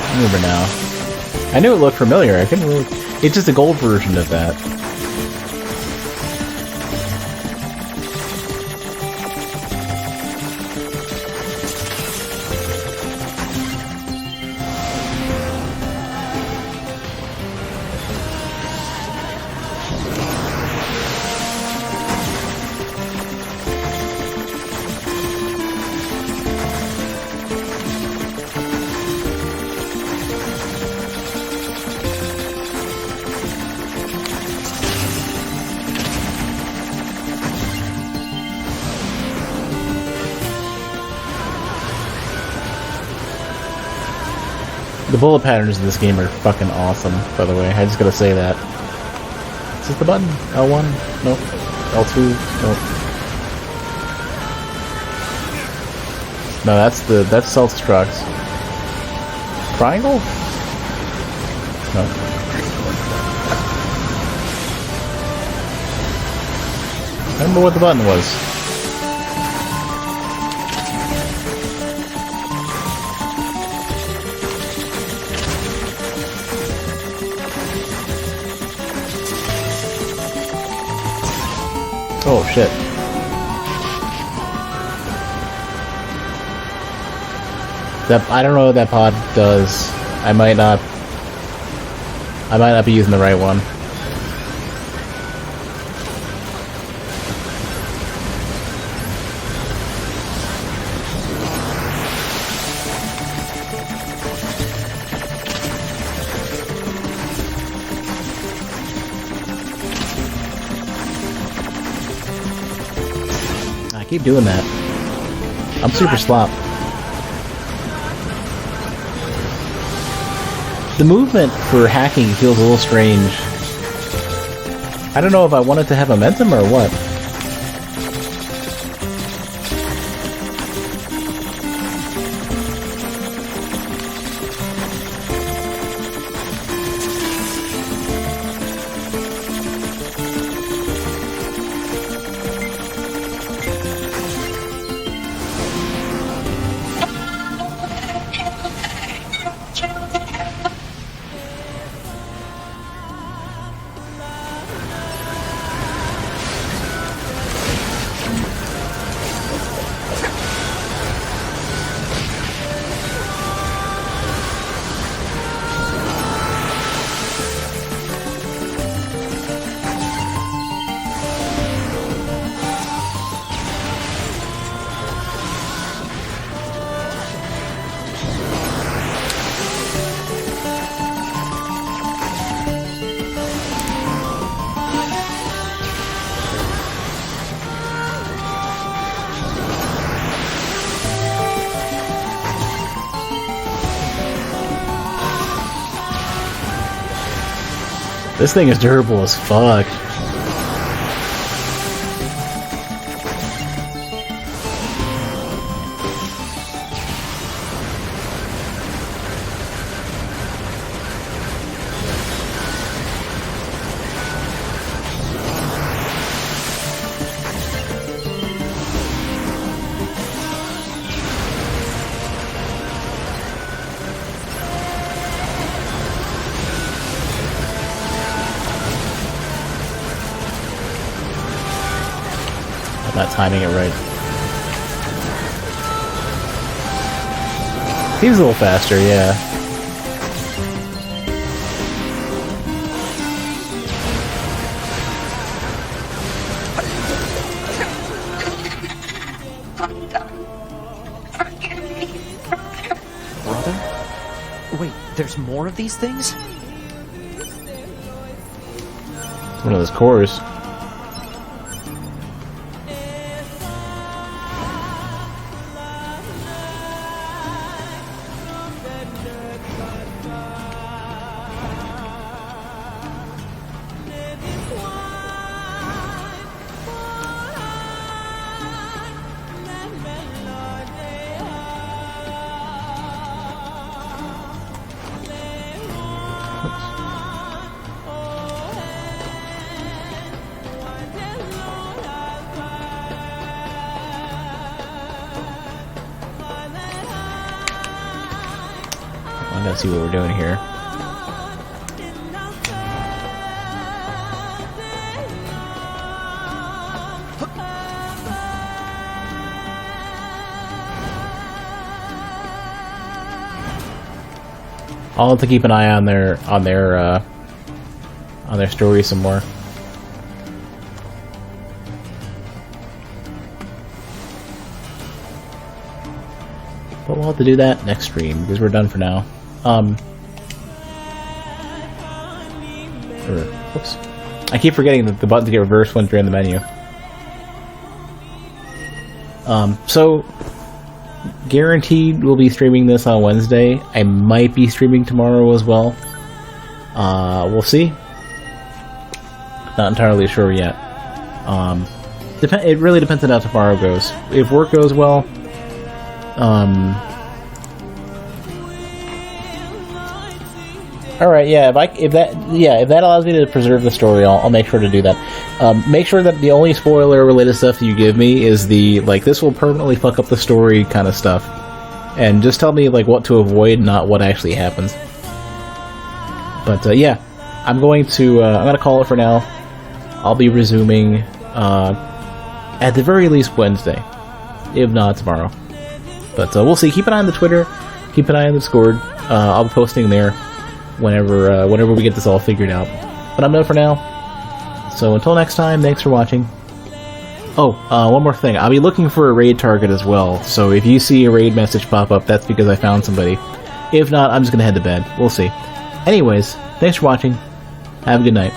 I remember now. I knew it looked familiar. I couldn't really... It's just a gold version of that. The bullet patterns in this game are fucking awesome, by the way. I just gotta say that. Is this the button? L1? Nope. L2? Nope. No, that's self-destruct. Triangle? No. I remember what the button was. Oh shit. I don't know what that pod does. I might not be using the right one. Keep doing that. I'm super slop. The movement for hacking feels a little strange. I don't know if I want it to have momentum or what. This thing is durable as fuck. Not timing it right. Seems a little faster, yeah. Brother? Wait, there's more of these things? One of those cores. I gotta see what we're doing here. I'll have to keep an eye on their story some more. But we'll have to do that next stream because we're done for now. Whoops. I keep forgetting that the button to get reversed once you're in the menu. So guaranteed we'll be streaming this on Wednesday. I might be streaming tomorrow as well. We'll see. Not entirely sure yet. It really depends on how tomorrow goes. If work goes well, all right, yeah. If that allows me to preserve the story, I'll make sure to do that. Make sure that the only spoiler-related stuff you give me is the this will permanently fuck up the story kind of stuff, and just tell me what to avoid, not what actually happens. But yeah, I'm gonna call it for now. I'll be resuming at the very least Wednesday, if not tomorrow. But we'll see. Keep an eye on the Twitter. Keep an eye on the Discord. I'll be posting there whenever we get this all figured out. But I'm done for now. So until next time, thanks for watching. Oh, one more thing. I'll be looking for a raid target as well. So if you see a raid message pop up, that's because I found somebody. If not, I'm just gonna head to bed. We'll see. Anyways, thanks for watching. Have a good night.